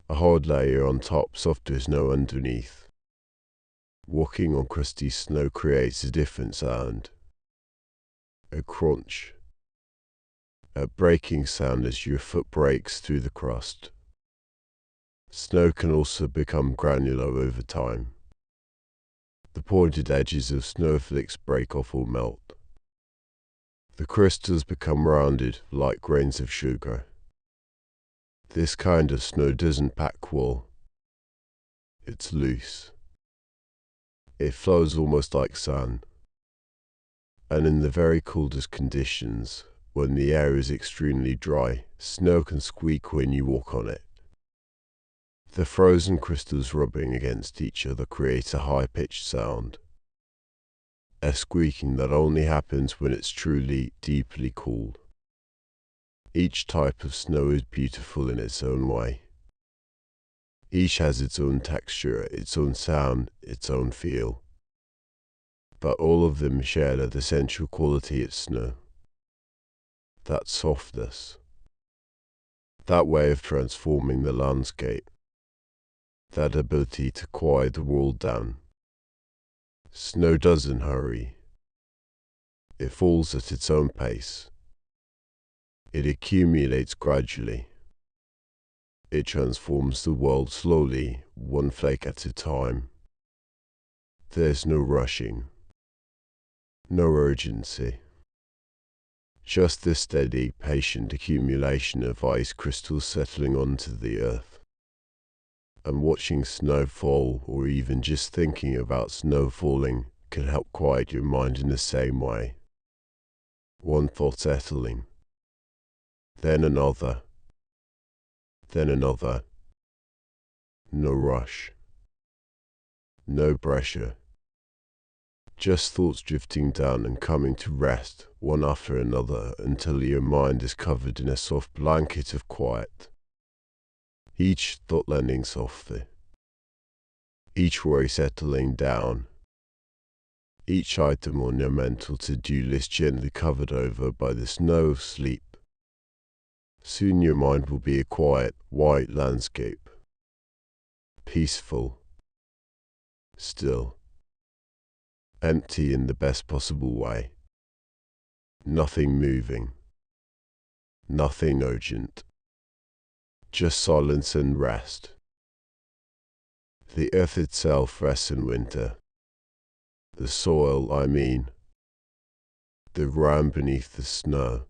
[SPEAKER 1] A hard layer on top, softer snow underneath. Walking on crusty snow creates a different sound. A crunch. A breaking sound as your foot breaks through the crust. Snow can also become granular over time. The pointed edges of snowflakes break off or melt. The crystals become rounded, like grains of sugar. This kind of snow doesn't pack well. It's loose. It flows almost like sand. And in the very coldest conditions, when the air is extremely dry, snow can squeak when you walk on it. The frozen crystals rubbing against each other create a high-pitched sound. A squeaking that only happens when it's truly, deeply cold. Each type of snow is beautiful in its own way. Each has its own texture, its own sound, its own feel. But all of them share that essential quality of snow. That softness. That way of transforming the landscape. That ability to quiet the world down. Snow doesn't hurry. It falls at its own pace. It accumulates gradually. It transforms the world slowly, one flake at a time. There's no rushing. No urgency. Just the steady, patient accumulation of ice crystals settling onto the earth. And watching snow fall, or even just thinking about snow falling, can help quiet your mind in the same way. One thought settling. Then another. Then another. No rush. No pressure. Just thoughts drifting down and coming to rest, one after another, until your mind is covered in a soft blanket of quiet. Each thought landing softly. Each worry settling down. Each item on your mental to-do list gently covered over by the snow of sleep. Soon your mind will be a quiet, white landscape. Peaceful. Still. Empty in the best possible way. Nothing moving. Nothing urgent. Just silence and rest. The earth itself rests in winter. The soil, I mean. The ground beneath the snow.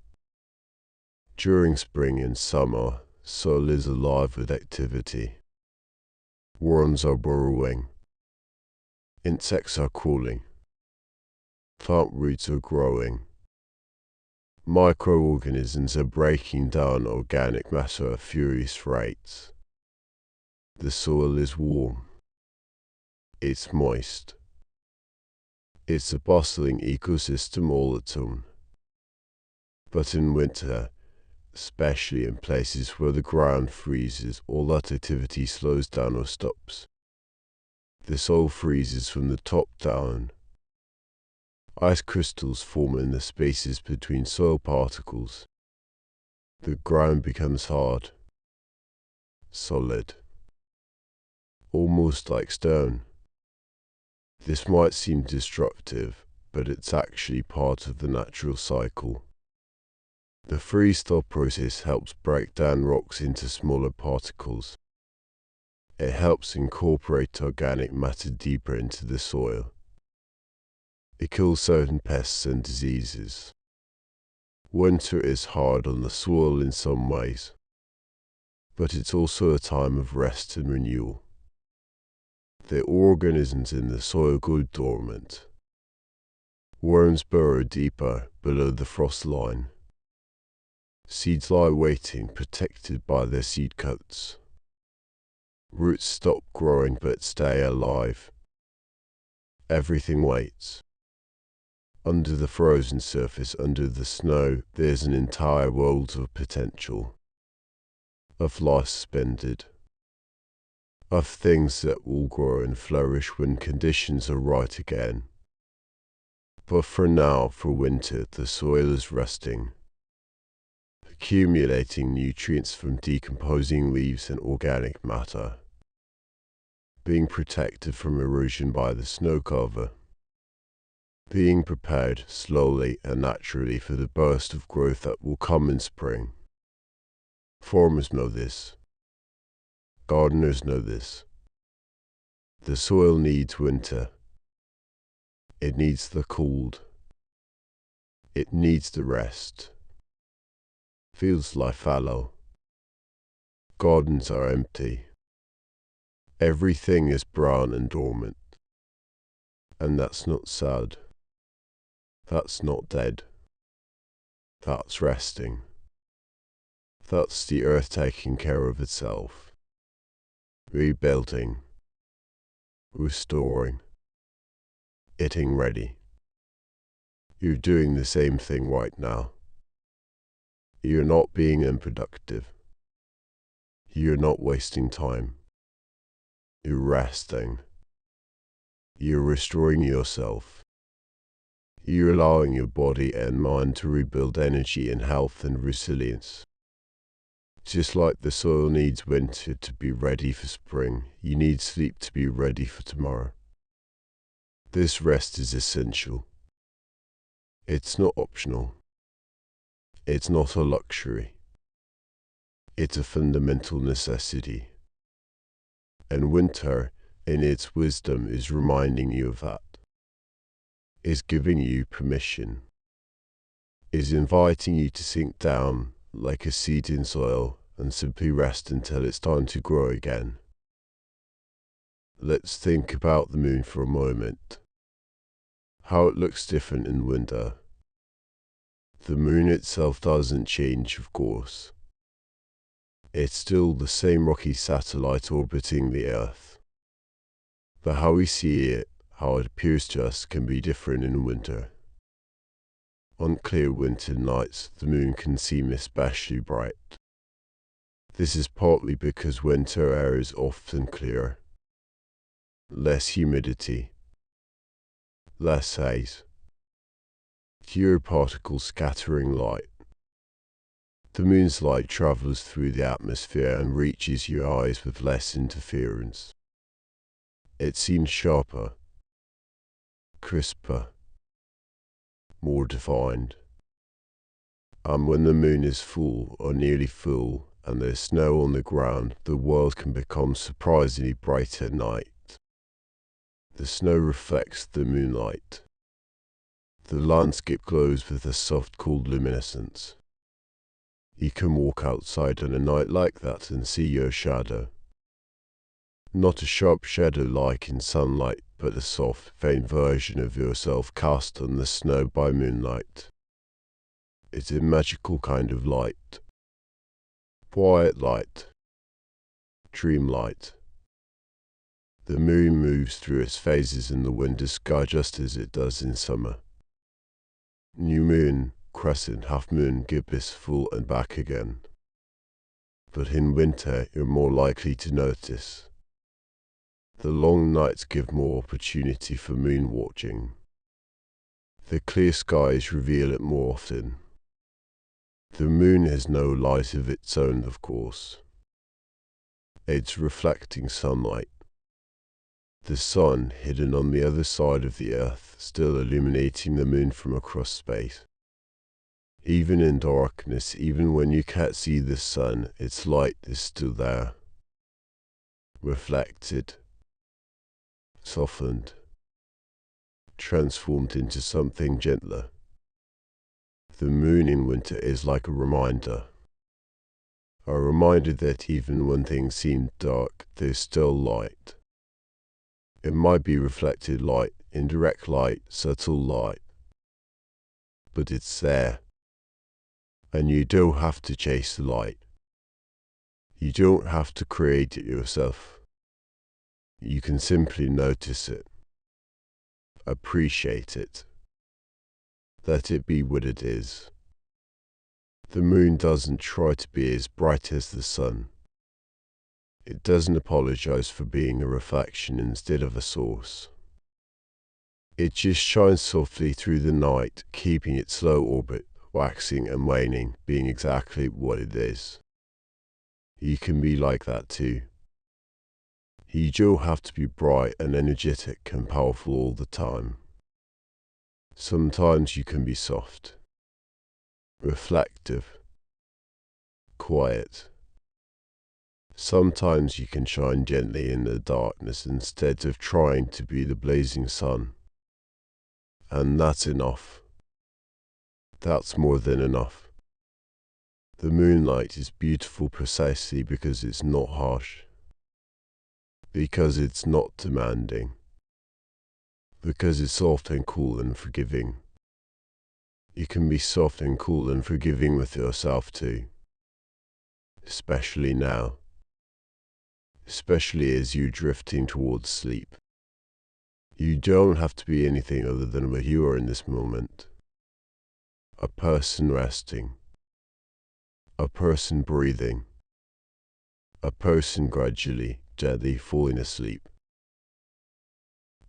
[SPEAKER 1] During spring and summer, soil is alive with activity. Worms are burrowing. Insects are crawling. Plant roots are growing. Microorganisms are breaking down organic matter at furious rates. The soil is warm. It's moist. It's a bustling ecosystem all its own. But in winter, especially in places where the ground freezes, all that activity slows down or stops. The soil freezes from the top down. Ice crystals form in the spaces between soil particles. The ground becomes hard, solid, almost like stone. This might seem destructive, but it's actually part of the natural cycle. The freeze-thaw process helps break down rocks into smaller particles. It helps incorporate organic matter deeper into the soil. It kills certain pests and diseases. Winter is hard on the soil in some ways, but it's also a time of rest and renewal. The organisms in the soil go dormant. Worms burrow deeper below the frost line. Seeds lie waiting, protected by their seed coats. Roots stop growing but stay alive. Everything waits. Under the frozen surface, under the snow, there's an entire world of potential. Of life suspended. Of things that will grow and flourish when conditions are right again. But for now, for winter, the soil is resting. Accumulating nutrients from decomposing leaves and organic matter. Being protected from erosion by the snow cover. Being prepared slowly and naturally for the burst of growth that will come in spring. Farmers know this. Gardeners know this. The soil needs winter. It needs the cold. It needs the rest. Fields lie fallow. Gardens are empty. Everything is brown and dormant. And that's not sad. That's not dead. That's resting. That's the earth taking care of itself. Rebuilding. Restoring. Getting ready. You're doing the same thing right now. You're not being unproductive. You're not wasting time. You're resting. You're restoring yourself. You're allowing your body and mind to rebuild energy and health and resilience. Just like the soil needs winter to be ready for spring, you need sleep to be ready for tomorrow. This rest is essential. It's not optional. It's not a luxury. It's a fundamental necessity. And winter, in its wisdom, is reminding you of that. Is giving you permission. Is inviting you to sink down like a seed in soil and simply rest until it's time to grow again. Let's think about the moon for a moment. How it looks different in winter. The moon itself doesn't change, of course. It's still the same rocky satellite orbiting the Earth. But how we see it, how it appears to us, can be different in winter. On clear winter nights, the moon can seem especially bright. This is partly because winter air is often clearer. Less humidity. Less haze. Fewer particles scattering light. The moon's light travels through the atmosphere and reaches your eyes with less interference. It seems sharper, crisper, more defined. And when the moon is full or nearly full and there's snow on the ground, the world can become surprisingly bright at night. The snow reflects the moonlight. The landscape glows with a soft, cool luminescence. You can walk outside on a night like that and see your shadow. Not a sharp shadow like in sunlight, but a soft, faint version of yourself cast on the snow by moonlight. It's a magical kind of light. Quiet light. Dream light. The moon moves through its phases in the winter sky just as it does in summer. New moon, crescent, half moon, gibbous, full and back again. But in winter you're more likely to notice. The long nights give more opportunity for moon watching. The clear skies reveal it more often. The moon has no light of its own, of course. It's reflecting sunlight. The sun, hidden on the other side of the earth, still illuminating the moon from across space. Even in darkness, even when you can't see the sun, its light is still there. Reflected, softened, transformed into something gentler. The moon in winter is like a reminder that even when things seem dark, there's still light. It might be reflected light, indirect light, subtle light, but it's there. And you don't have to chase the light. You don't have to create it yourself. You can simply notice it, appreciate it, let it be what it is. The moon doesn't try to be as bright as the sun. It doesn't apologize for being a reflection instead of a source. It just shines softly through the night, keeping its slow orbit, waxing and waning, being exactly what it is. You can be like that too. You don't have to be bright and energetic and powerful all the time. Sometimes you can be soft, reflective, quiet. Sometimes you can shine gently in the darkness instead of trying to be the blazing sun. And that's enough. That's more than enough. The moonlight is beautiful precisely because it's not harsh. Because it's not demanding. Because it's soft and cool and forgiving. You can be soft and cool and forgiving with yourself too. Especially now. Especially as you're drifting towards sleep. You don't have to be anything other than what you are in this moment. A person resting. A person breathing. A person gradually, gently falling asleep.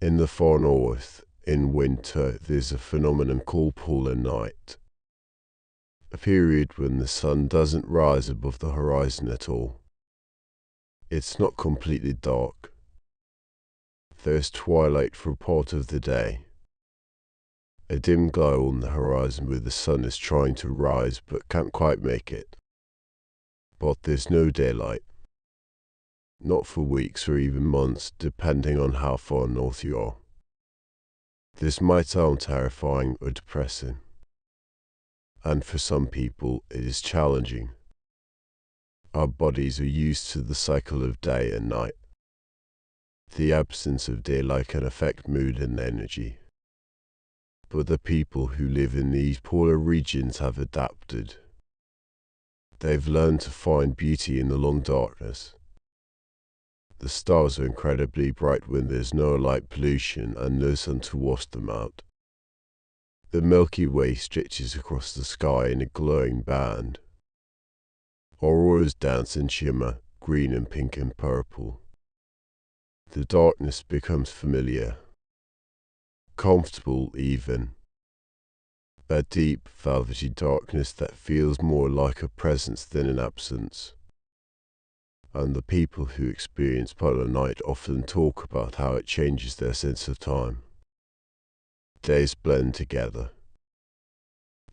[SPEAKER 1] In the far north, in winter, there's a phenomenon called polar night. A period when the sun doesn't rise above the horizon at all. It's not completely dark. There's twilight for part of the day. A dim glow on the horizon where the sun is trying to rise but can't quite make it. But there's no daylight. Not for weeks or even months, depending on how far north you are. This might sound terrifying or depressing. And for some people, it is challenging. Our bodies are used to the cycle of day and night. The absence of daylight can affect mood and energy. But the people who live in these polar regions have adapted. They've learned to find beauty in the long darkness. The stars are incredibly bright when there's no light pollution and no sun to wash them out. The Milky Way stretches across the sky in a glowing band. Auroras dance and shimmer, green and pink and purple. The darkness becomes familiar. Comfortable even. A deep, velvety darkness that feels more like a presence than an absence. And the people who experience polar night often talk about how it changes their sense of time. Days blend together.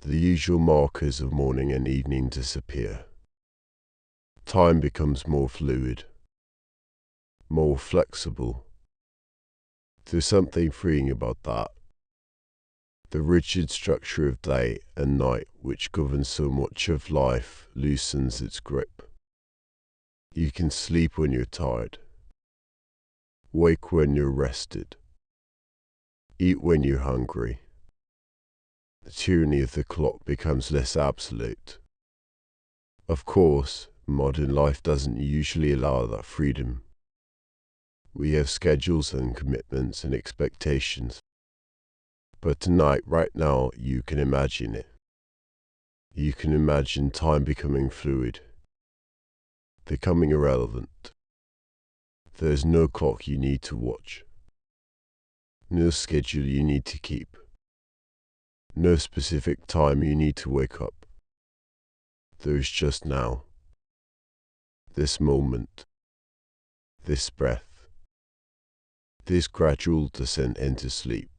[SPEAKER 1] The usual markers of morning and evening disappear. Time becomes more fluid, more flexible. There's something freeing about that. The rigid structure of day and night, which governs so much of life, loosens its grip. You can sleep when you're tired, wake when you're rested, eat when you're hungry. The tyranny of the clock becomes less absolute. Of course, modern life doesn't usually allow that freedom. We have schedules and commitments and expectations. But tonight, right now, you can imagine it. You can imagine time becoming fluid, becoming irrelevant. There's no clock you need to watch, no schedule you need to keep. No specific time you need to wake up. There is just now. This moment. This breath. This gradual descent into sleep.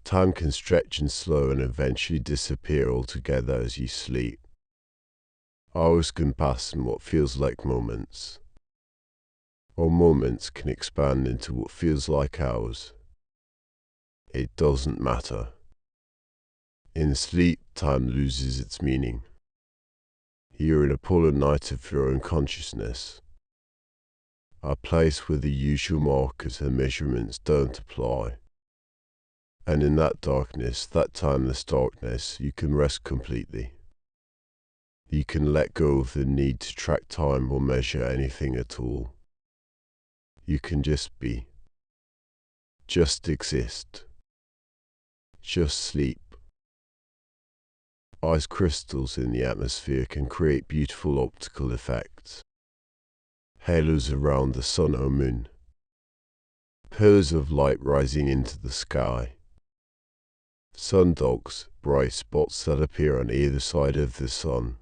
[SPEAKER 1] Time can stretch and slow and eventually disappear altogether as you sleep. Hours can pass in what feels like moments. Or moments can expand into what feels like hours. It doesn't matter. In sleep, time loses its meaning. You're in a polar night of your own consciousness, a place where the usual markers and measurements don't apply. And in that darkness, that timeless darkness, you can rest completely. You can let go of the need to track time or measure anything at all. You can just be. Just exist. Just sleep. Ice crystals in the atmosphere can create beautiful optical effects. Halos around the sun or moon. Pillars of light rising into the sky. Sundogs, bright spots that appear on either side of the sun.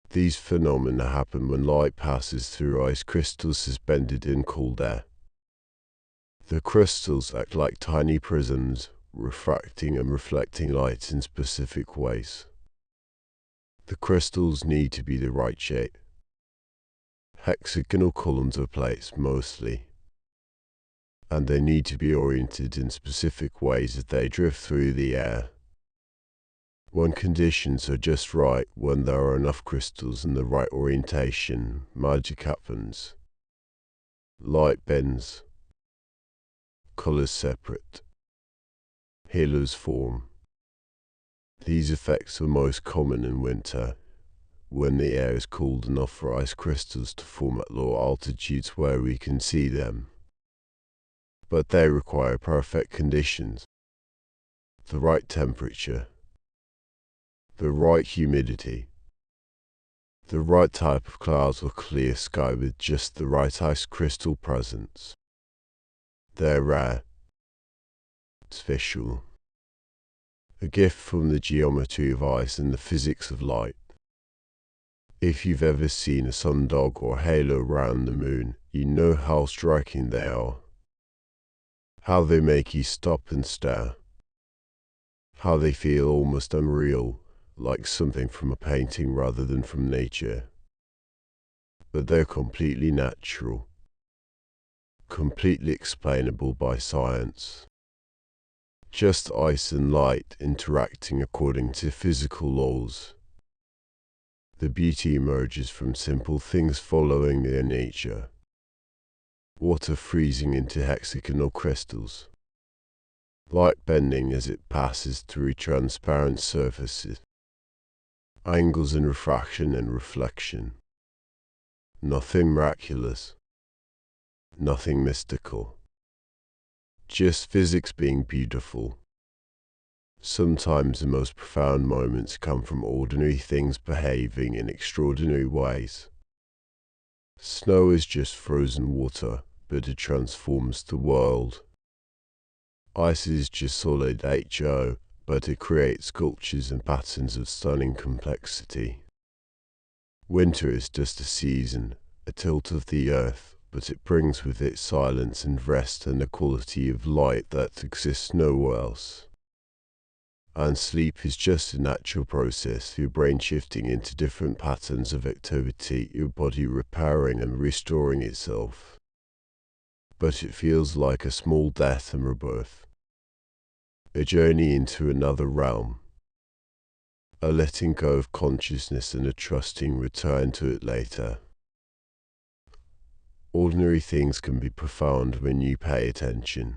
[SPEAKER 1] These phenomena happen when light passes through ice crystals suspended in cold air. The crystals act like tiny prisms, refracting and reflecting light in specific ways. The crystals need to be the right shape. Hexagonal columns or plates mostly. And they need to be oriented in specific ways as they drift through the air. When conditions are just right, when there are enough crystals in the right orientation, magic happens. Light bends. Colors separate. Halos form. These effects are most common in winter, when the air is cooled enough for ice crystals to form at low altitudes where we can see them. But they require perfect conditions. The right temperature. The right humidity. The right type of clouds or clear sky with just the right ice crystal presence. They're rare. Special. A gift from the geometry of ice and the physics of light. If you've ever seen a sundog or halo around the moon, you know how striking they are. How they make you stop and stare. How they feel almost unreal, like something from a painting rather than from nature. But they're completely natural. Completely explainable by science. Just ice and light interacting according to physical laws. The beauty emerges from simple things following their nature. Water freezing into hexagonal crystals. Light bending as it passes through transparent surfaces. Angles in refraction and reflection. Nothing miraculous. Nothing mystical. Just physics being beautiful. Sometimes the most profound moments come from ordinary things behaving in extraordinary ways. Snow is just frozen water, but it transforms the world. Ice is just solid HO, but it creates sculptures and patterns of stunning complexity. Winter is just a season, a tilt of the earth, but it brings with it silence and rest and a quality of light that exists nowhere else. And sleep is just a natural process, your brain shifting into different patterns of activity, your body repairing and restoring itself. But it feels like a small death and rebirth. A journey into another realm. A letting go of consciousness and a trusting return to it later. Ordinary things can be profound when you pay attention.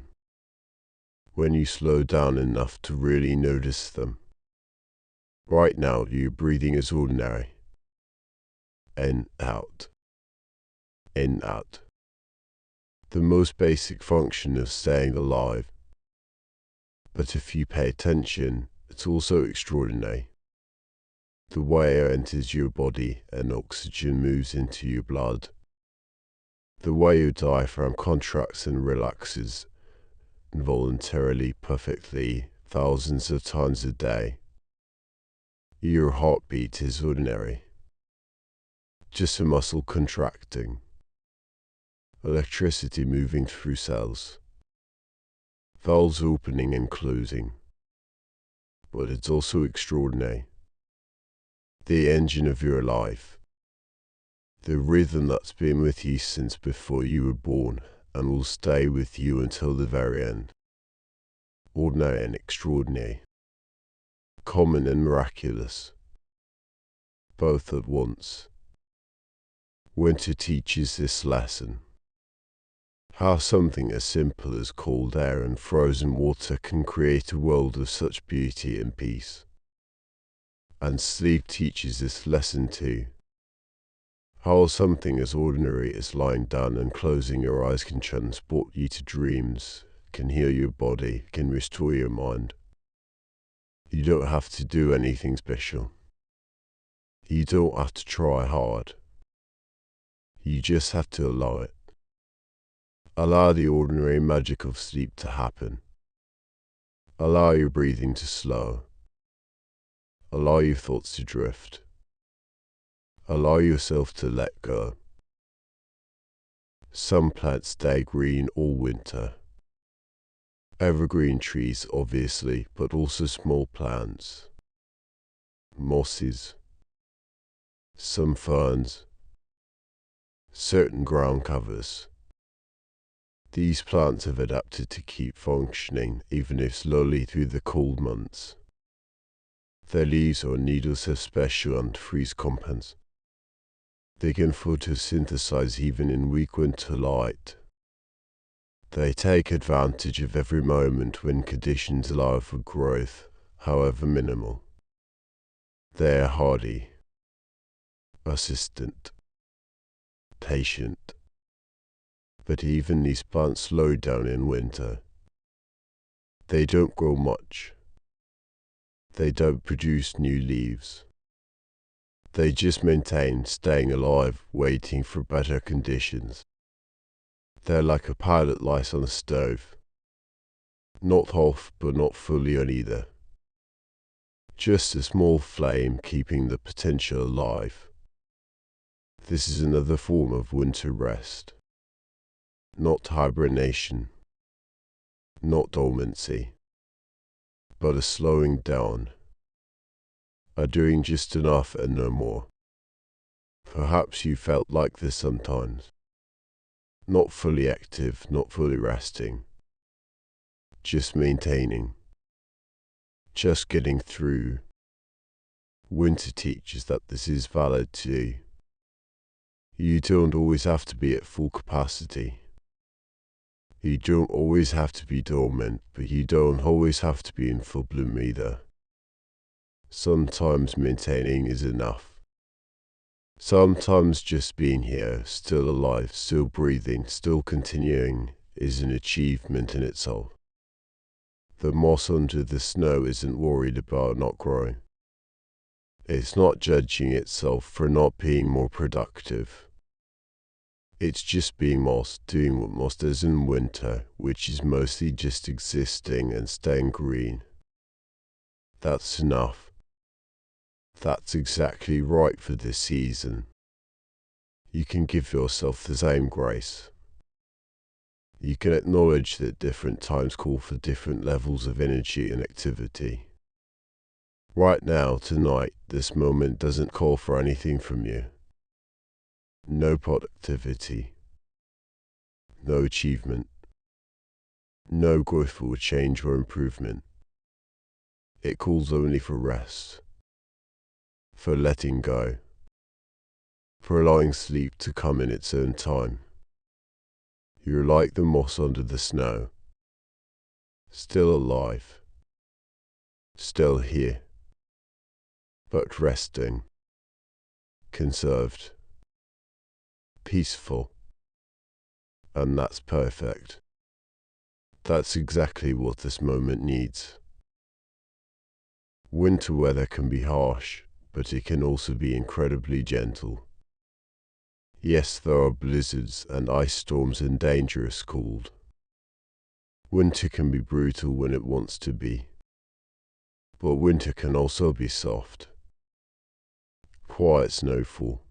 [SPEAKER 1] When you slow down enough to really notice them. Right now, your breathing is ordinary. In, out. In, out. The most basic function of staying alive. But if you pay attention, it's also extraordinary. The way air enters your body and oxygen moves into your blood. The way your diaphragm contracts and relaxes involuntarily, perfectly, thousands of times a day. Your heartbeat is ordinary, just a muscle contracting, electricity moving through cells, valves opening and closing. But it's also extraordinary. The engine of your life, the rhythm that's been with you since before you were born and will stay with you until the very end. Ordinary and extraordinary, common and miraculous, both at once. Winter teaches this lesson. How something as simple as cold air and frozen water can create a world of such beauty and peace. And sleep teaches this lesson too. How something as ordinary as lying down and closing your eyes can transport you to dreams, can heal your body, can restore your mind. You don't have to do anything special. You don't have to try hard. You just have to allow it. Allow the ordinary magic of sleep to happen. Allow your breathing to slow. Allow your thoughts to drift. Allow yourself to let go. Some plants stay green all winter. Evergreen trees, obviously, but also small plants. Mosses. Some ferns. Certain ground covers. These plants have adapted to keep functioning, even if slowly, through the cold months. Their leaves or needles have special antifreeze compounds. They can photosynthesize even in weak winter light. They take advantage of every moment when conditions allow for growth, however minimal. They are hardy, persistent, patient. But even these plants slow down in winter. They don't grow much. They don't produce new leaves. They just maintain, staying alive, waiting for better conditions. They're like a pilot light on a stove. Not half, but not fully on either. Just a small flame keeping the potential alive. This is another form of winter rest. Not hibernation. Not dormancy. But a slowing down. A doing just enough and no more. Perhaps you felt like this sometimes. Not fully active, not fully resting. Just maintaining. Just getting through. Winter teaches that this is valid too. You don't always have to be at full capacity. You don't always have to be dormant, but you don't always have to be in full bloom either. Sometimes maintaining is enough. Sometimes just being here, still alive, still breathing, still continuing, is an achievement in itself. The moss under the snow isn't worried about not growing. It's not judging itself for not being more productive. It's just being moss, doing what moss does in winter, which is mostly just existing and staying green. That's enough. That's exactly right for this season. You can give yourself the same grace. You can acknowledge that different times call for different levels of energy and activity. Right now, tonight, this moment doesn't call for anything from you. No productivity. No achievement. No growth or change or improvement. It calls only for rest. For letting go. For allowing sleep to come in its own time. You're like the moss under the snow. Still alive. Still here. But resting. Conserved. Peaceful. And that's perfect. That's exactly what this moment needs. Winter weather can be harsh, but it can also be incredibly gentle. Yes, there are blizzards and ice storms and dangerous cold. Winter can be brutal when it wants to be. But winter can also be soft. Quiet snowfall.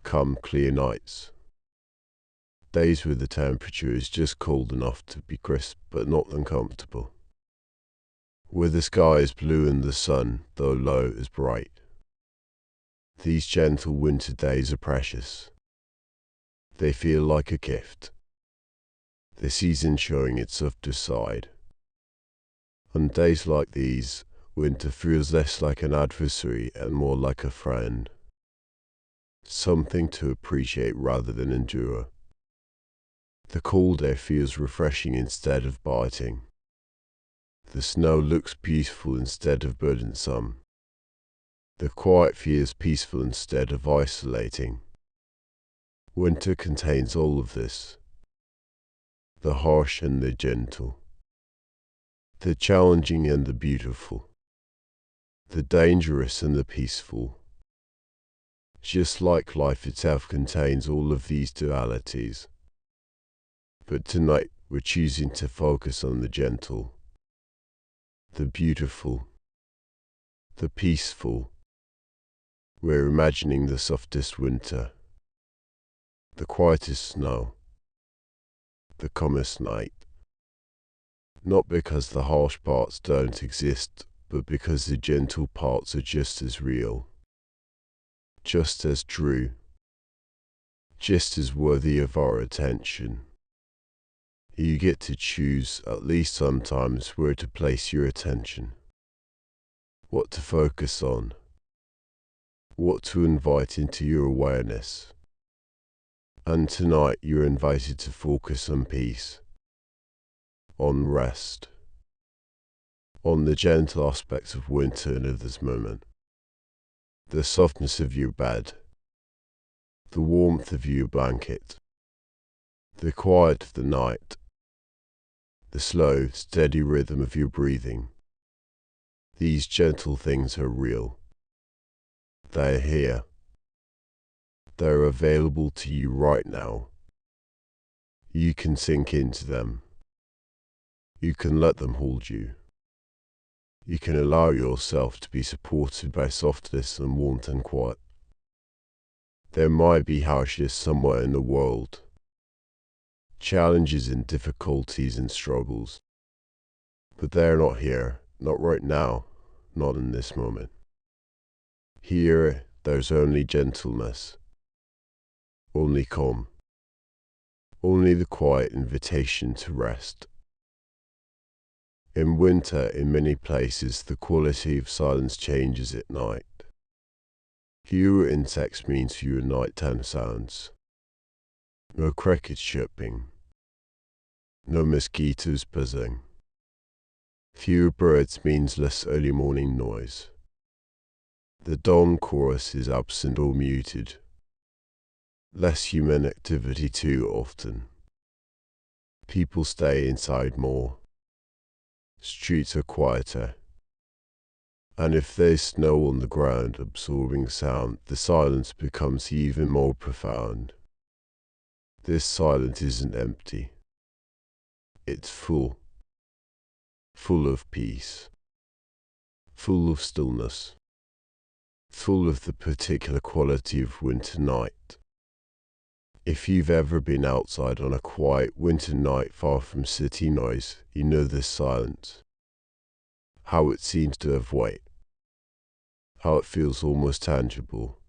[SPEAKER 1] Calm, clear nights. Days where the temperature is just cold enough to be crisp but not uncomfortable. Where the sky is blue and the sun, though low, is bright. These gentle winter days are precious. They feel like a gift. The season showing its softer side. On days like these, winter feels less like an adversary and more like a friend. Something to appreciate rather than endure. The cold air feels refreshing instead of biting. The snow looks beautiful instead of burdensome. The quiet feels peaceful instead of isolating. Winter contains all of this. The harsh and the gentle. The challenging and the beautiful. The dangerous and the peaceful. Just like life itself contains all of these dualities. But tonight we're choosing to focus on the gentle, the beautiful, the peaceful. We're imagining the softest winter, the quietest snow, the calmest night. Not because the harsh parts don't exist, but because the gentle parts are just as real, just as true, just as worthy of our attention. You get to choose, at least sometimes, where to place your attention, what to focus on, what to invite into your awareness. And tonight you're invited to focus on peace, on rest, on the gentle aspects of winter and of this moment. The softness of your bed, the warmth of your blanket, the quiet of the night, the slow, steady rhythm of your breathing. These gentle things are real. They are here. They are available to you right now. You can sink into them. You can let them hold you. You can allow yourself to be supported by softness and warmth and quiet. There might be harshness somewhere in the world, challenges and difficulties and struggles, but they're not here, not right now, not in this moment. Here, there's only gentleness, only calm, only the quiet invitation to rest. In winter, in many places, the quality of silence changes at night. Fewer insects means fewer nighttime sounds. No crickets chirping. No mosquitoes buzzing. Fewer birds means less early morning noise. The dawn chorus is absent or muted. Less human activity too often. People stay inside more. Streets are quieter. And if there's snow on the ground absorbing sound, the silence becomes even more profound. This silence isn't empty. It's full. Full of peace. Full of stillness. Full of the particular quality of winter night. If you've ever been outside on a quiet winter night far from city noise, you know this silence. How it seems to have weight. How it feels almost tangible.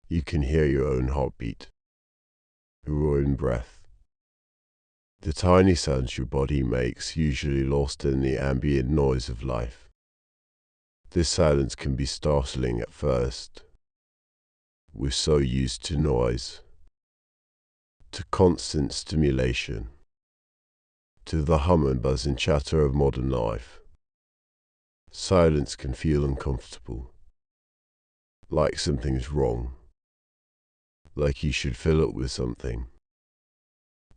[SPEAKER 1] You can hear your own heartbeat, your own breath. The tiny sounds your body makes, usually lost in the ambient noise of life. This silence can be startling at first. We're so used to noise, to constant stimulation, to the hum and buzz and chatter of modern life. Silence can feel uncomfortable, like something's wrong, like you should fill it with something.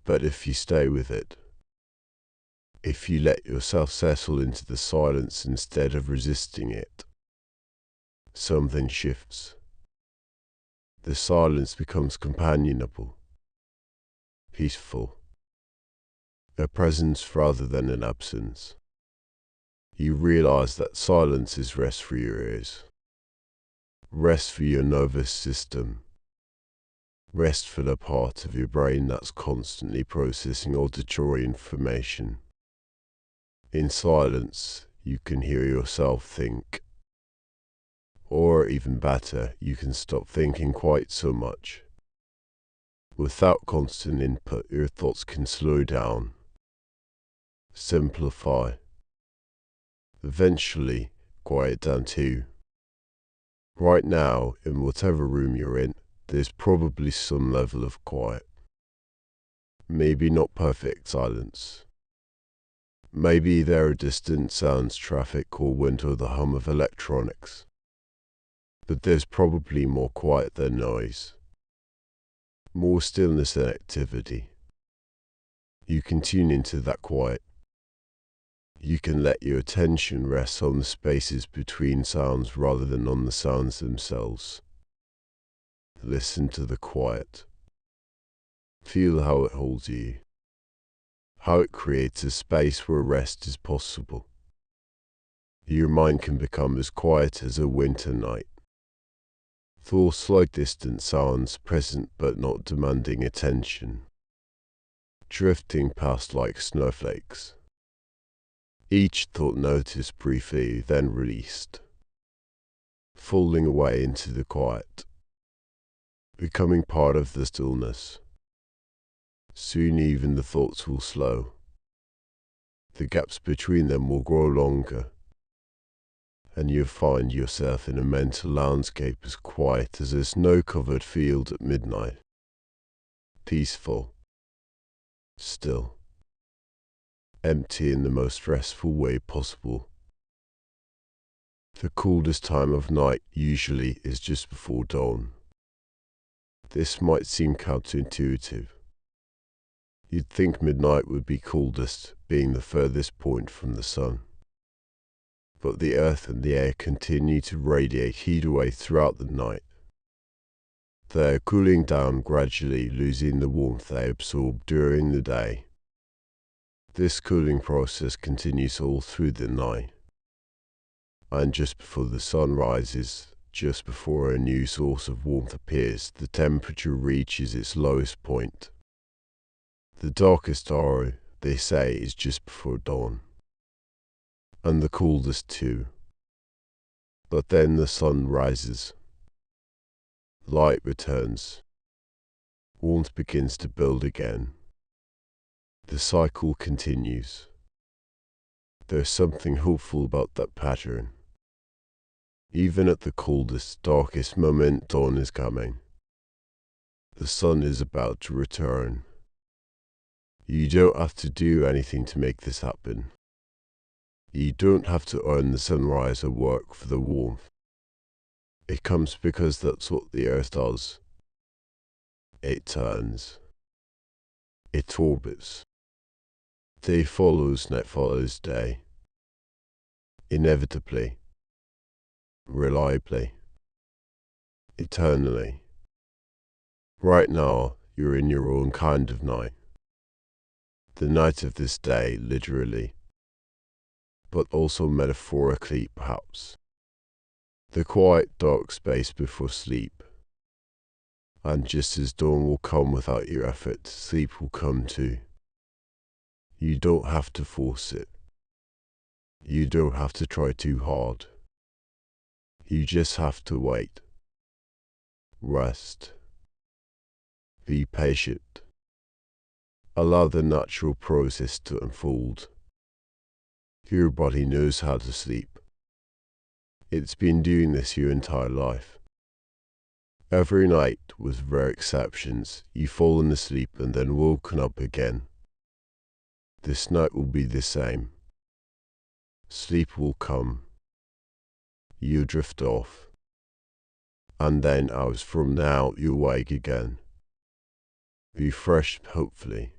[SPEAKER 1] But if you stay with it, if you let yourself settle into the silence instead of resisting it, something shifts. The silence becomes companionable, peaceful, a presence rather than an absence. you realize that silence is rest for your ears, rest for your nervous system, rest for the part of your brain that's constantly processing auditory information. In silence, you can hear yourself think. Or even better, you can stop thinking quite so much. Without constant input, your thoughts can slow down, simplify, eventually quiet down too. Right now, in whatever room you're in, there's probably some level of quiet. Maybe not perfect silence. Maybe there are distant sounds, traffic, or wind, or the hum of electronics. But there's probably more quiet than noise. More stillness than activity. You can tune into that quiet. You can let your attention rest on the spaces between sounds rather than on the sounds themselves. Listen to the quiet. Feel how it holds you. How it creates a space where rest is possible. Your mind can become as quiet as a winter night. Thoughts like distant sounds, present but not demanding attention. Drifting past like snowflakes. Each thought noticed briefly, then released. Falling away into the quiet. Becoming part of the stillness. Soon even the thoughts will slow. The gaps between them will grow longer. And you'll find yourself in a mental landscape as quiet as a snow-covered field at midnight. Peaceful. Still. Empty in the most restful way possible. The coldest time of night usually is just before dawn. This might seem counterintuitive. You'd think midnight would be coldest, being the furthest point from the sun. But the earth and the air continue to radiate heat away throughout the night. They are cooling down, gradually losing the warmth they absorb during the day. This cooling process continues all through the night. And just before the sun rises, just before a new source of warmth appears, the temperature reaches its lowest point. The darkest hour, they say, is just before dawn. And the coldest too. But then the sun rises. Light returns. Warmth begins to build again. The cycle continues. There's something hopeful about that pattern. Even at the coldest, darkest moment, dawn is coming. The sun is about to return. You don't have to do anything to make this happen. You don't have to earn the sunrise or work for the warmth. It comes because that's what the earth does. It turns. It orbits. Day follows, night follows day. Inevitably. Reliably. Eternally. Right now, you're in your own kind of night. The night of this day, literally. But also metaphorically, perhaps. The quiet, dark space before sleep. And just as dawn will come without your effort, sleep will come too. You don't have to force it. You don't have to try too hard. You just have to wait. Rest. Be patient. Allow the natural process to unfold. Your body knows how to sleep. It's been doing this your entire life. Every night, with rare exceptions, you've fallen asleep and then woken up again. This night will be the same. Sleep will come. You drift off. And then hours from now, you wake again. Refreshed, hopefully.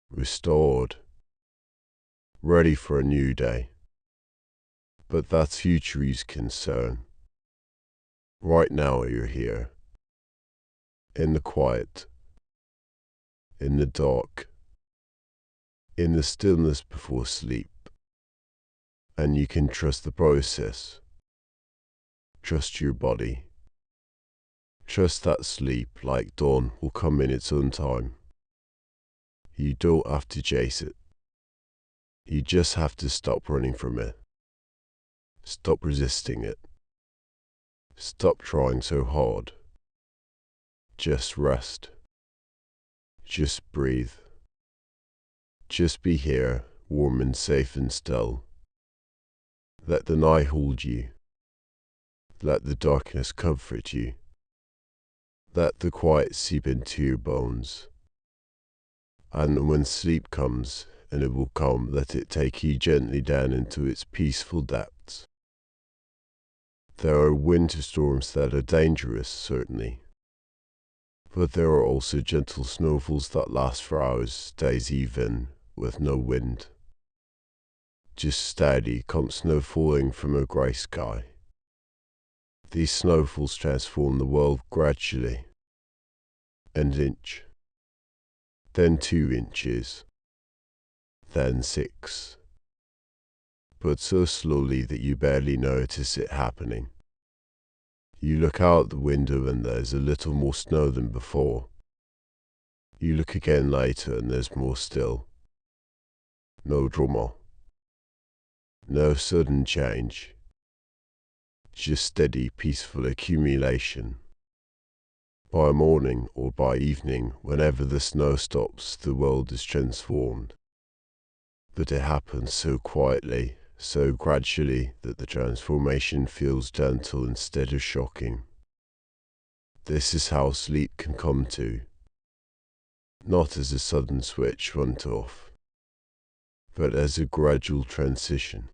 [SPEAKER 1] Restored. Ready for a new day. But that's future's concern. Right now you're here. In the quiet. In the dark. In the stillness before sleep. and you can trust the process. Trust your body. Trust that sleep, like dawn, will come in its own time. You don't have to chase it. You just have to stop running from it. Stop resisting it. Stop trying so hard. Just rest. Just breathe. Just be here, warm and safe and still. Let the night hold you. Let the darkness comfort you. Let the quiet seep into your bones. And when sleep comes, and it will come, let it take you gently down into its peaceful depths. There are winter storms that are dangerous, certainly. But there are also gentle snowfalls that last for hours, days even, with no wind. Just steady, calm snow falling from a grey sky. These snowfalls transform the world gradually. An inch. Then 2 inches. Then 6. But so slowly that you barely notice it happening. You look out the window and there's a little more snow than before. You look again later and there's more still. No drama. No sudden change. Just steady, peaceful accumulation. By morning or by evening, whenever the snow stops, the world is transformed. But it happens so quietly, so gradually, that the transformation feels gentle instead of shocking. This is how sleep can come to. Not as a sudden switch on and off, but as a gradual transition.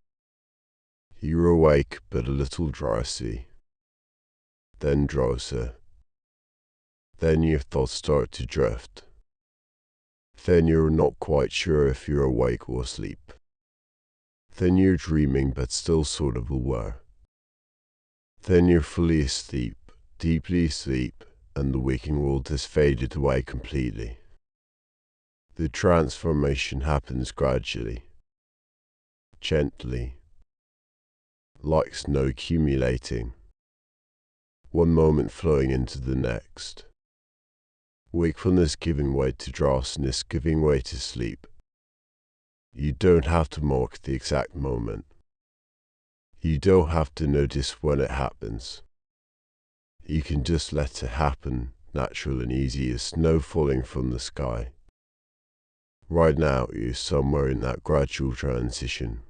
[SPEAKER 1] You're awake but a little drowsy, then drowsier. Then your thoughts start to drift. Then you're not quite sure if you're awake or asleep. Then you're dreaming but still sort of aware. Then you're fully asleep, deeply asleep, and the waking world has faded away completely. The transformation happens gradually, gently, like snow accumulating, one moment flowing into the next. Wakefulness giving way to drowsiness, giving way to sleep. You don't have to mark the exact moment. You don't have to notice when it happens. You can just let it happen, natural and easy as snow falling from the sky. Right now, you're somewhere in that gradual transition.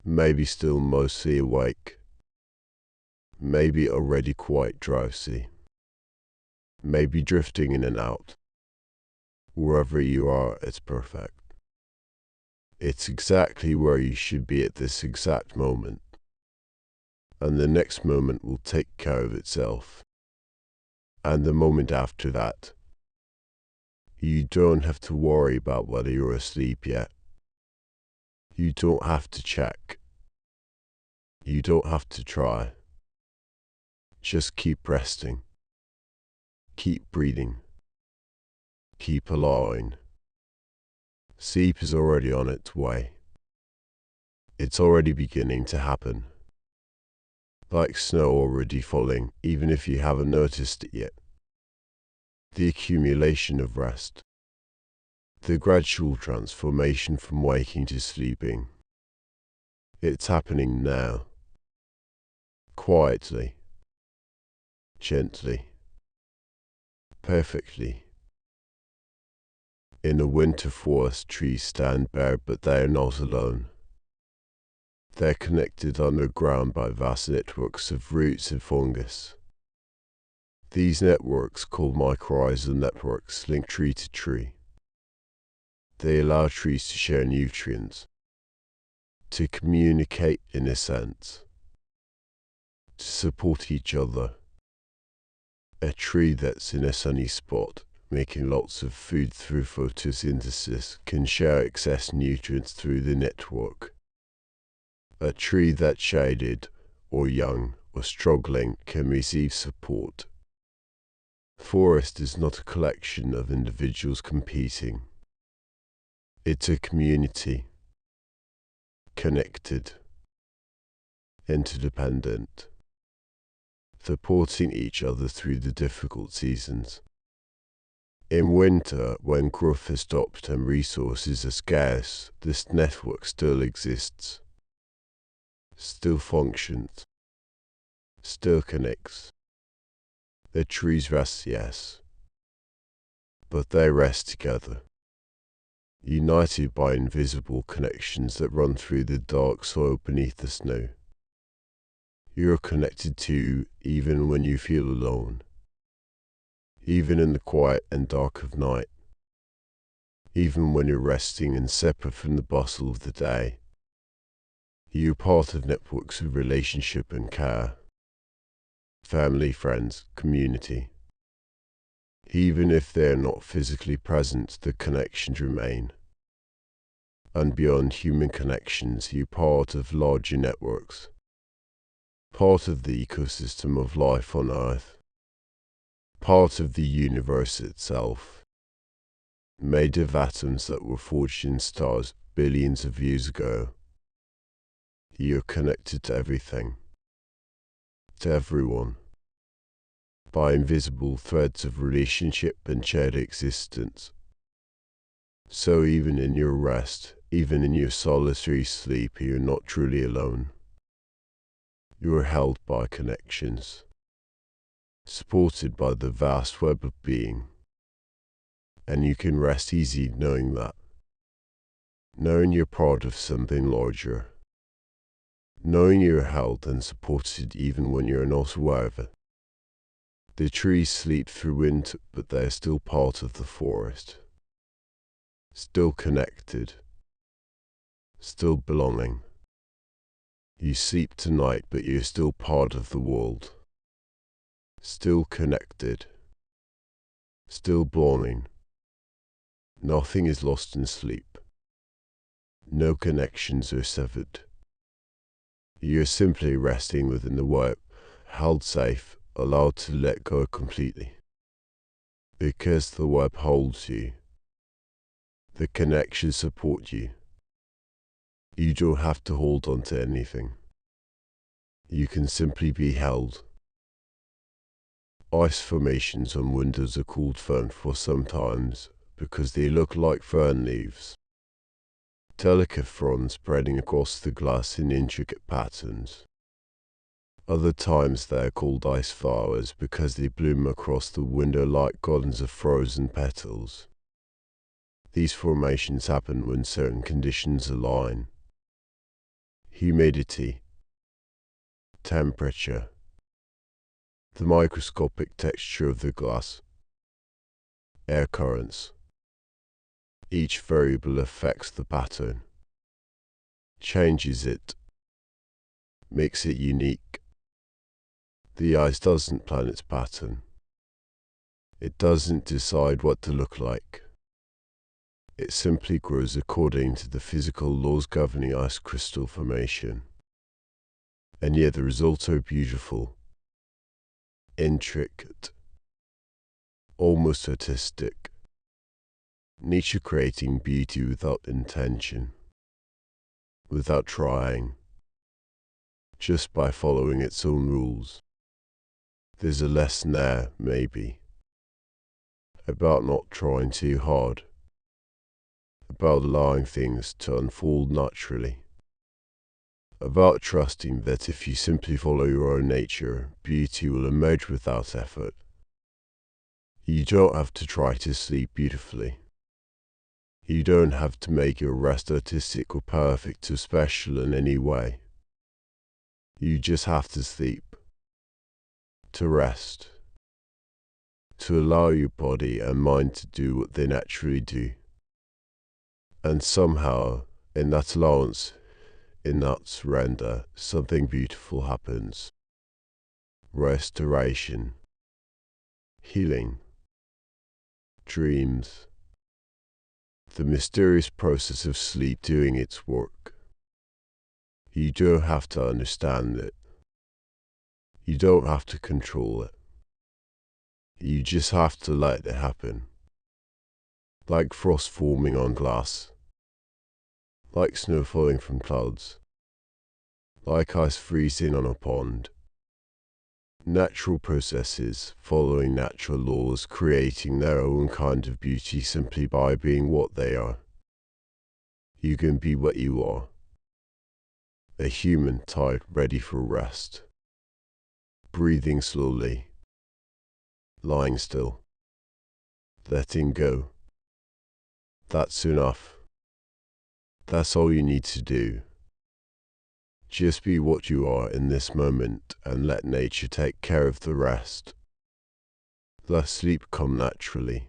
[SPEAKER 1] Maybe still mostly awake. Maybe already quite drowsy. Maybe drifting in and out. Wherever you are, it's perfect. It's exactly where you should be at this exact moment. And the next moment will take care of itself. And the moment after that. You don't have to worry about whether you're asleep yet. You don't have to check. You don't have to try. Just keep resting. Keep breathing. Keep allowing. Sleep is already on its way. It's already beginning to happen. Like snow already falling, even if you haven't noticed it yet. The accumulation of rest. The gradual transformation from waking to sleeping. It's happening now. Quietly. Gently. Perfectly. In a winter forest, trees stand bare, but they are not alone. They're connected underground by vast networks of roots and fungus. These networks, called mycorrhizal networks, link tree to tree. They allow trees to share nutrients, to communicate in a sense, to support each other. A tree that's in a sunny spot, making lots of food through photosynthesis, can share excess nutrients through the network. A tree that's shaded, or young, or struggling can receive support. Forest is not a collection of individuals competing. It's a community. connected, interdependent, supporting each other through the difficult seasons. In winter, when growth has stopped and resources are scarce, this network still exists, still functions, still connects. The trees rest, yes, but they rest together, united by invisible connections that run through the dark soil beneath the snow. You are connected to even when you feel alone, even in the quiet and dark of night, even when you're resting and separate from the bustle of the day. You are part of networks of relationship and care, family, friends, community. Even if they are not physically present, the connections remain. And beyond human connections, you are part of larger networks, part of the ecosystem of life on Earth, part of the universe itself, made of atoms that were forged in stars billions of years ago. You are connected to everything, to everyone, by invisible threads of relationship and shared existence. So even in your rest, even in your solitary sleep, you are not truly alone. You are held by connections, supported by the vast web of being. And you can rest easy knowing that. Knowing you're part of something larger. Knowing you're held and supported even when you're not aware of it. The trees sleep through winter, but they're still part of the forest. Still connected. Still belonging. You sleep tonight, but you're still part of the world. Still connected. Still belonging. Nothing is lost in sleep. No connections are severed. You're simply resting within the web, held safe, allowed to let go completely. Because the web holds you. The connections support you. You don't have to hold on to anything. You can simply be held. Ice formations on windows are called fern for sometimes because they look like fern leaves. Delicate fronds spreading across the glass in intricate patterns. Other times they are called ice flowers because they bloom across the window like gardens of frozen petals. These formations happen when certain conditions align. Humidity, temperature, the microscopic texture of the glass, air currents. Each variable affects the pattern, changes it, makes it unique. The ice doesn't plan its pattern. It doesn't decide what to look like. It simply grows according to the physical laws governing ice crystal formation. And yet the results are beautiful, intricate, almost artistic. Nature creating beauty without intention, without trying, just by following its own rules. There's a lesson there, maybe, about not trying too hard, about allowing things to unfold naturally, about trusting that if you simply follow your own nature, beauty will emerge without effort. You don't have to try to sleep beautifully. You don't have to make your rest artistic or perfect or special in any way. You just have to sleep, to rest, to allow your body and mind to do what they naturally do. And somehow, in that allowance, in that surrender, something beautiful happens. Restoration, healing, dreams, the mysterious process of sleep doing its work. You don't have to understand it. You don't have to control it. You just have to let it happen. Like frost forming on glass. like snow falling from clouds, like ice freezing on a pond. Natural processes, following natural laws, creating their own kind of beauty simply by being what they are. You can be what you are. A human tired, ready for rest. Breathing slowly. Lying still. Letting go. That's enough. That's all you need to do. Just be what you are in this moment and let nature take care of the rest. Let sleep come naturally.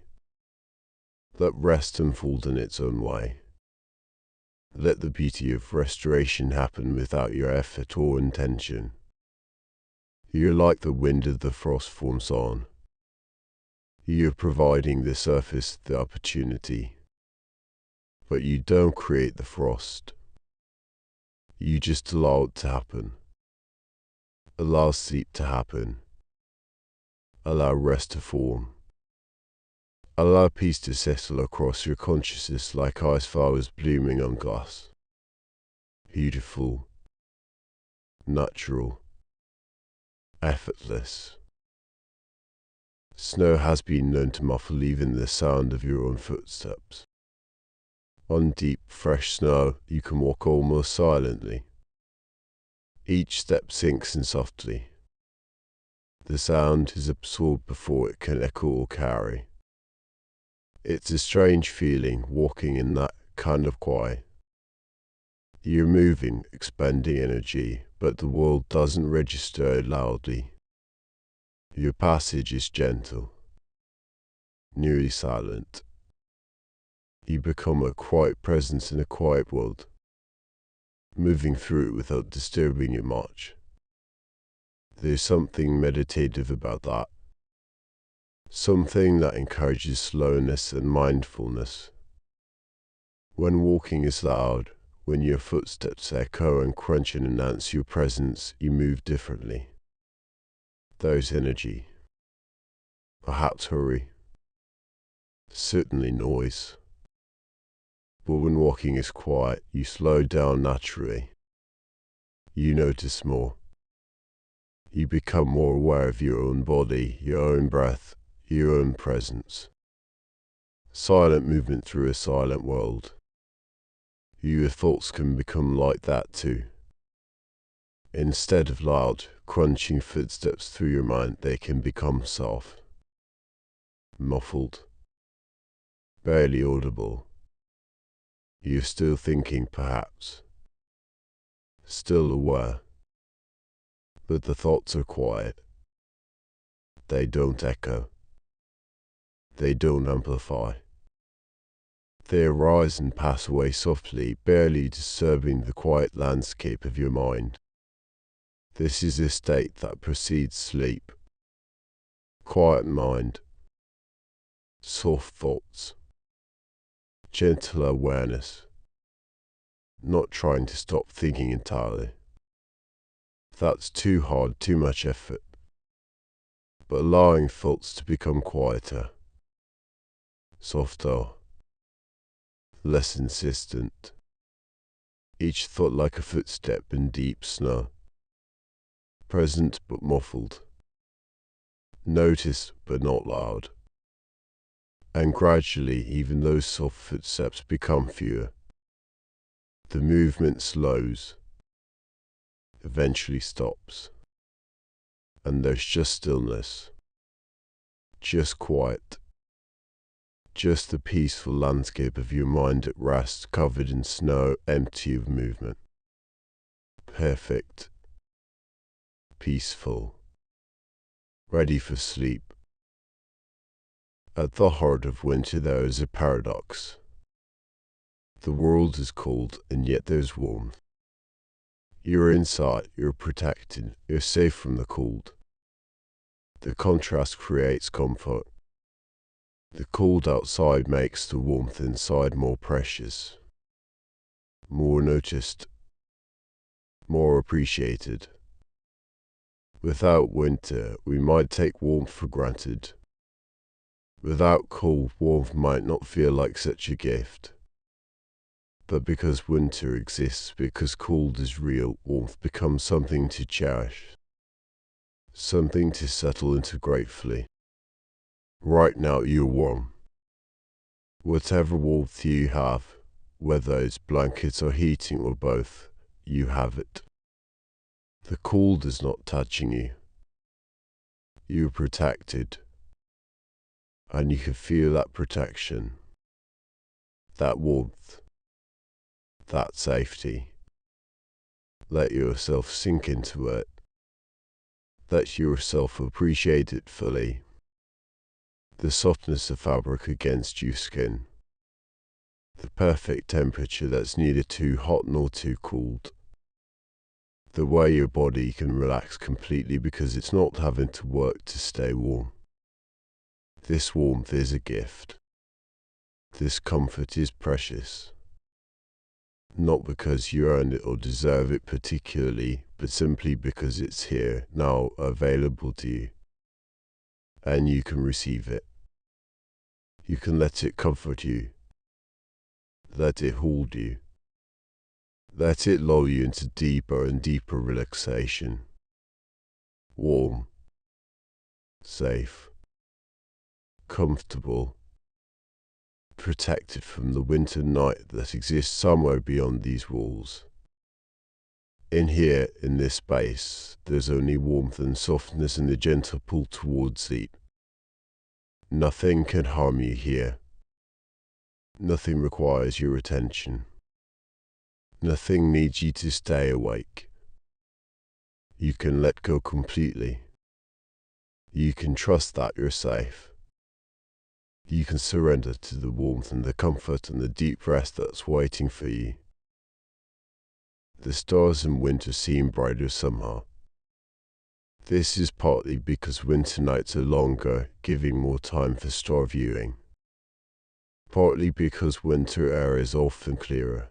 [SPEAKER 1] Let rest unfold in its own way. Let the beauty of restoration happen without your effort or intention. You're like the wind of the frost forms on. You're providing the surface, the opportunity. But you don't create the frost. You just allow it to happen. Allow sleep to happen. Allow rest to form. Allow peace to settle across your consciousness like ice flowers blooming on glass. Beautiful. Natural. Effortless. Snow has been known to muffle even the sound of your own footsteps. On deep, fresh snow, you can walk almost silently. Each step sinks in softly. The sound is absorbed before it can echo or carry. It's a strange feeling walking in that kind of quiet. You're moving, expending energy, but the world doesn't register loudly. Your passage is gentle, nearly silent. You become a quiet presence in a quiet world, moving through it without disturbing you much. There's something meditative about that. Something that encourages slowness and mindfulness. When walking is loud, when your footsteps echo and crunch and announce your presence, you move differently. There's energy. Perhaps hurry. Certainly noise. But when walking is quiet, you slow down naturally. You notice more. You become more aware of your own body, your own breath, your own presence. Silent movement through a silent world. Your thoughts can become like that too. Instead of loud, crunching footsteps through your mind, they can become soft, muffled, barely audible. You're still thinking, perhaps, still aware, but the thoughts are quiet. They don't echo. They don't amplify. They arise and pass away softly, barely disturbing the quiet landscape of your mind. This is a state that precedes sleep. Quiet mind, soft thoughts, gentle awareness, not trying to stop thinking entirely. That's too hard, too much effort. But allowing thoughts to become quieter, softer, less insistent. Each thought like a footstep in deep snow, present but muffled, noticed but not loud. And gradually even those soft footsteps become fewer. The movement slows, eventually stops, and there's just stillness, just quiet, just the peaceful landscape of your mind at rest, covered in snow, empty of movement. Perfect, peaceful, ready for sleep. At the heart of winter there is a paradox. The world is cold and yet there's warmth. You're inside, you're protected, you're safe from the cold. The contrast creates comfort. The cold outside makes the warmth inside more precious, more noticed, more appreciated. Without winter, we might take warmth for granted. Without cold, warmth might not feel like such a gift. But because winter exists, because cold is real, warmth becomes something to cherish, something to settle into gratefully. Right now you're warm. Whatever warmth you have, whether it's blankets or heating or both, you have it. The cold is not touching you. You're protected. And you can feel that protection, that warmth, that safety. Let yourself sink into it. Let yourself appreciate it fully. The softness of fabric against your skin. The perfect temperature that's neither too hot nor too cold. The way your body can relax completely because it's not having to work to stay warm. This warmth is a gift. This comfort is precious. Not because you earn it or deserve it particularly, but simply because it's here, now, available to you. And you can receive it. You can let it comfort you. Let it hold you. Let it lull you into deeper and deeper relaxation. Warm. Safe. Comfortable. Protected from the winter night that exists somewhere beyond these walls. In here, in this space, there's only warmth and softness and a gentle pull towards sleep. Nothing can harm you here. Nothing requires your attention. Nothing needs you to stay awake. You can let go completely. You can trust that you're safe. You can surrender to the warmth and the comfort and the deep rest that's waiting for you. The stars in winter seem brighter somehow. This is partly because winter nights are longer, giving more time for star viewing. Partly because winter air is often clearer.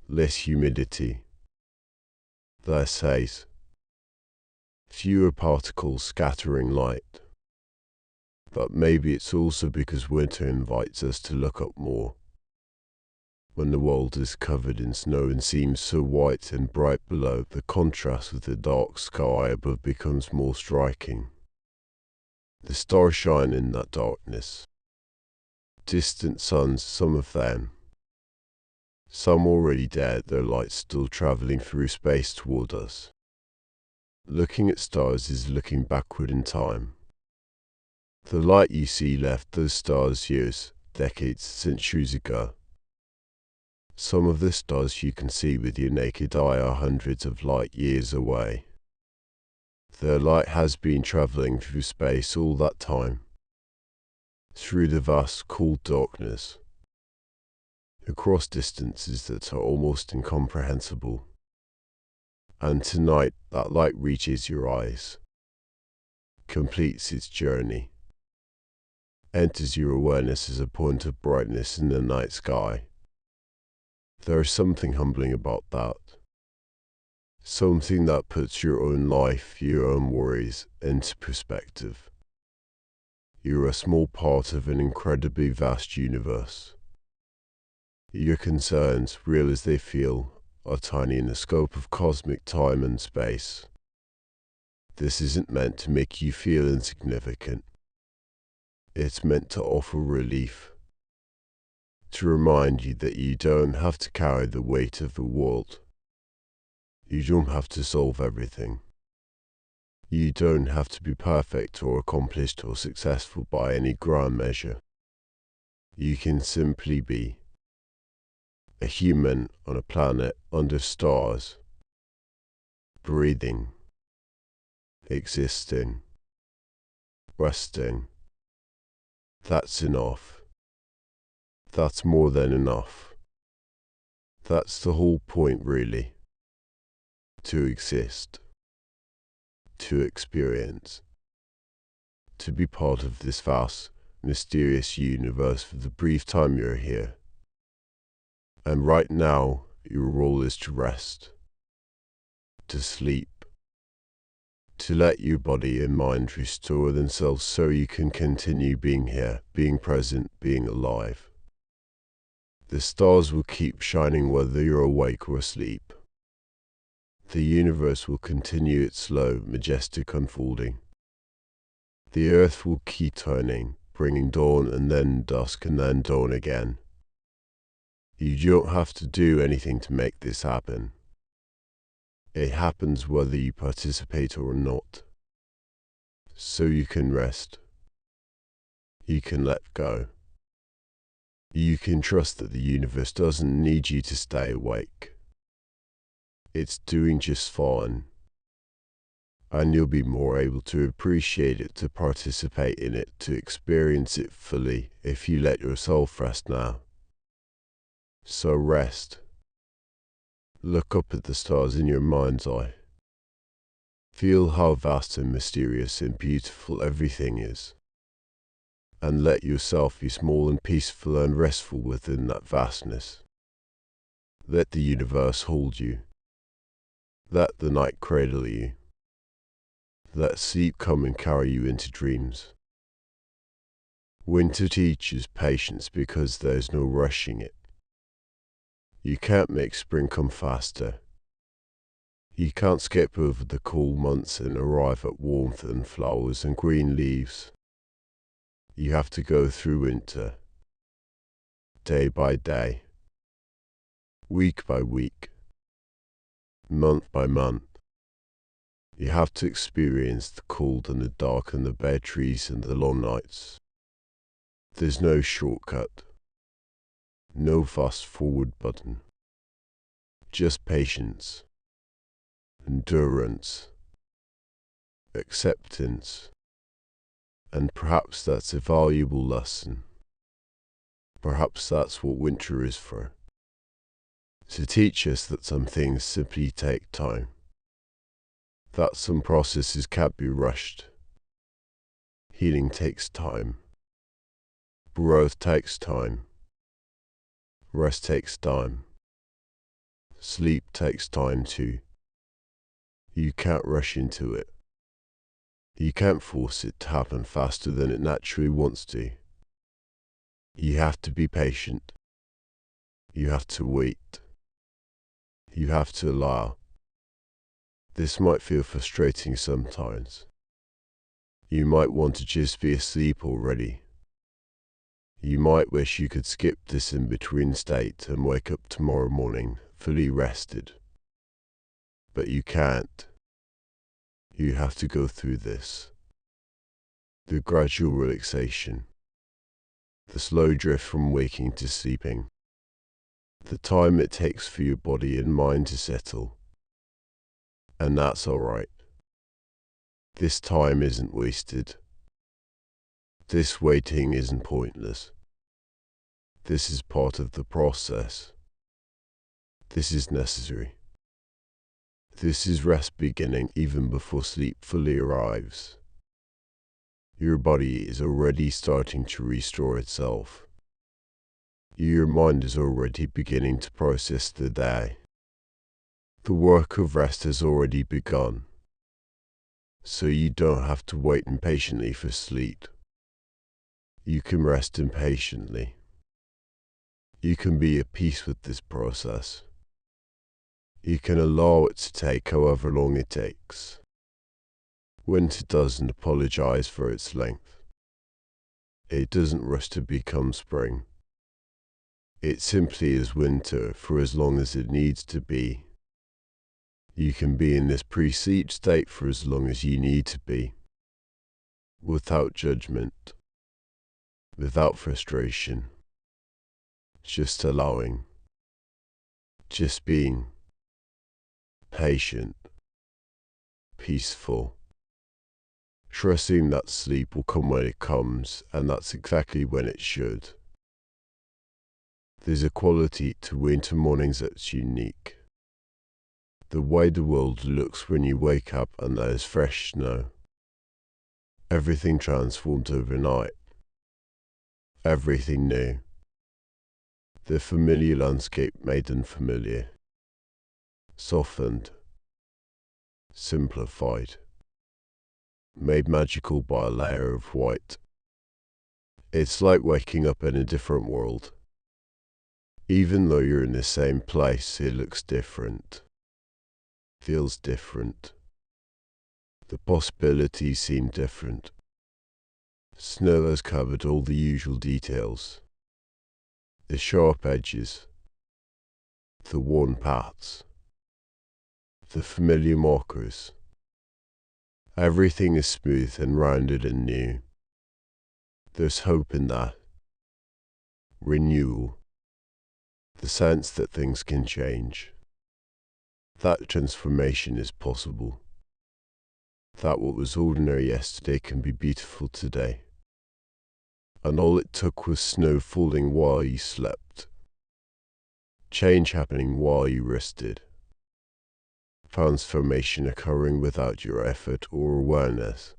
[SPEAKER 1] Less humidity. Less haze. Fewer particles scattering light. But maybe it's also because winter invites us to look up more. When the world is covered in snow and seems so white and bright below, the contrast with the dark sky above becomes more striking. The stars shine in that darkness. Distant suns, some of them. Some already dead, their light still traveling through space toward us. Looking at stars is looking backward in time. The light you see left those stars years, decades, centuries ago. Some of the stars you can see with your naked eye are hundreds of light years away. Their light has been traveling through space all that time. Through the vast, cold darkness. Across distances that are almost incomprehensible. And tonight, that light reaches your eyes. Completes its journey. Enters your awareness as a point of brightness in the night sky. There is something humbling about that. Something that puts your own life, your own worries, into perspective. You're a small part of an incredibly vast universe. Your concerns, real as they feel, are tiny in the scope of cosmic time and space. This isn't meant to make you feel insignificant. It's meant to offer relief. To remind you that you don't have to carry the weight of the world. You don't have to solve everything. You don't have to be perfect or accomplished or successful by any grand measure. You can simply be a human on a planet under stars, breathing, existing, resting. That's enough. That's more than enough. That's the whole point, really. To exist. To experience. To be part of this vast, mysterious universe for the brief time you're here. And right now, your role is to rest. To sleep. To let your body and mind restore themselves so you can continue being here, being present, being alive. The stars will keep shining whether you're awake or asleep. The universe will continue its slow, majestic unfolding. The earth will keep turning, bringing dawn and then dusk and then dawn again. You don't have to do anything to make this happen. It happens whether you participate or not. So you can rest. You can let go. You can trust that the universe doesn't need you to stay awake. It's doing just fine. And you'll be more able to appreciate it, to participate in it, to experience it fully if you let yourself rest now. So rest. Look up at the stars in your mind's eye. Feel how vast and mysterious and beautiful everything is. And let yourself be small and peaceful and restful within that vastness. Let the universe hold you. Let the night cradle you. Let sleep come and carry you into dreams. Winter teaches patience because there's no rushing it. You can't make spring come faster. You can't skip over the cool months and arrive at warmth and flowers and green leaves. You have to go through winter, day by day, week by week, month by month. You have to experience the cold and the dark and the bare trees and the long nights. There's no shortcut, no fast forward button, just patience, endurance, acceptance, and perhaps that's a valuable lesson. Perhaps that's what winter is for. To teach us that some things simply take time. That some processes can't be rushed. Healing takes time. Growth takes time. Rest takes time. Sleep takes time too. You can't rush into it. You can't force it to happen faster than it naturally wants to. You have to be patient. You have to wait. You have to allow. This might feel frustrating sometimes. You might want to just be asleep already. You might wish you could skip this in-between state and wake up tomorrow morning fully rested. But you can't. You have to go through this. The gradual relaxation. The slow drift from waking to sleeping. The time it takes for your body and mind to settle. And that's alright. This time isn't wasted. This waiting isn't pointless. This is part of the process. This is necessary. This is rest beginning even before sleep fully arrives. Your body is already starting to restore itself. Your mind is already beginning to process the day. The work of rest has already begun. So you don't have to wait impatiently for sleep. You can rest impatiently. You can be at peace with this process. You can allow it to take however long it takes. Winter doesn't apologize for its length. It doesn't rush to become spring. It simply is winter for as long as it needs to be. You can be in this pre-sleep state for as long as you need to be. Without judgment. Without frustration. Just allowing. Just being. Patient. Peaceful. Trusting that sleep will come when it comes, and that's exactly when it should. There's a quality to winter mornings that's unique. The way the world looks when you wake up and there's fresh snow. Everything transformed overnight. Everything new. The familiar landscape made unfamiliar. Softened. Simplified. Made magical by a layer of white. It's like waking up in a different world. Even though you're in the same place, it looks different, feels different. The possibilities seem different. Snow has covered all the usual details, the sharp edges, the worn paths, the familiar markers. Everything is smooth and rounded and new. There's hope in that. Renewal. The sense that things can change. That transformation is possible. That what was ordinary yesterday can be beautiful today. And all it took was snow falling while you slept. Change happening while you rested. Transformation occurring without your effort or awareness.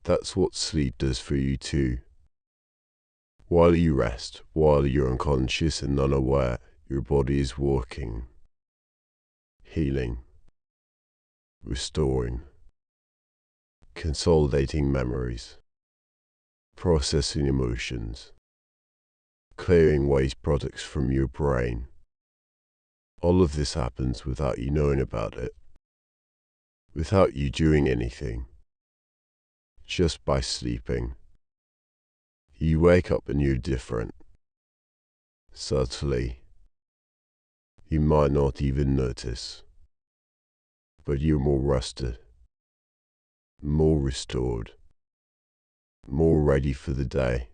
[SPEAKER 1] That's what sleep does for you too. While you rest, while you're unconscious and unaware, your body is working, healing, restoring, consolidating memories, processing emotions, clearing waste products from your brain. All of this happens without you knowing about it, without you doing anything, just by sleeping. You wake up and you're different. Subtly. You might not even notice, but you're more rested, more restored, more ready for the day.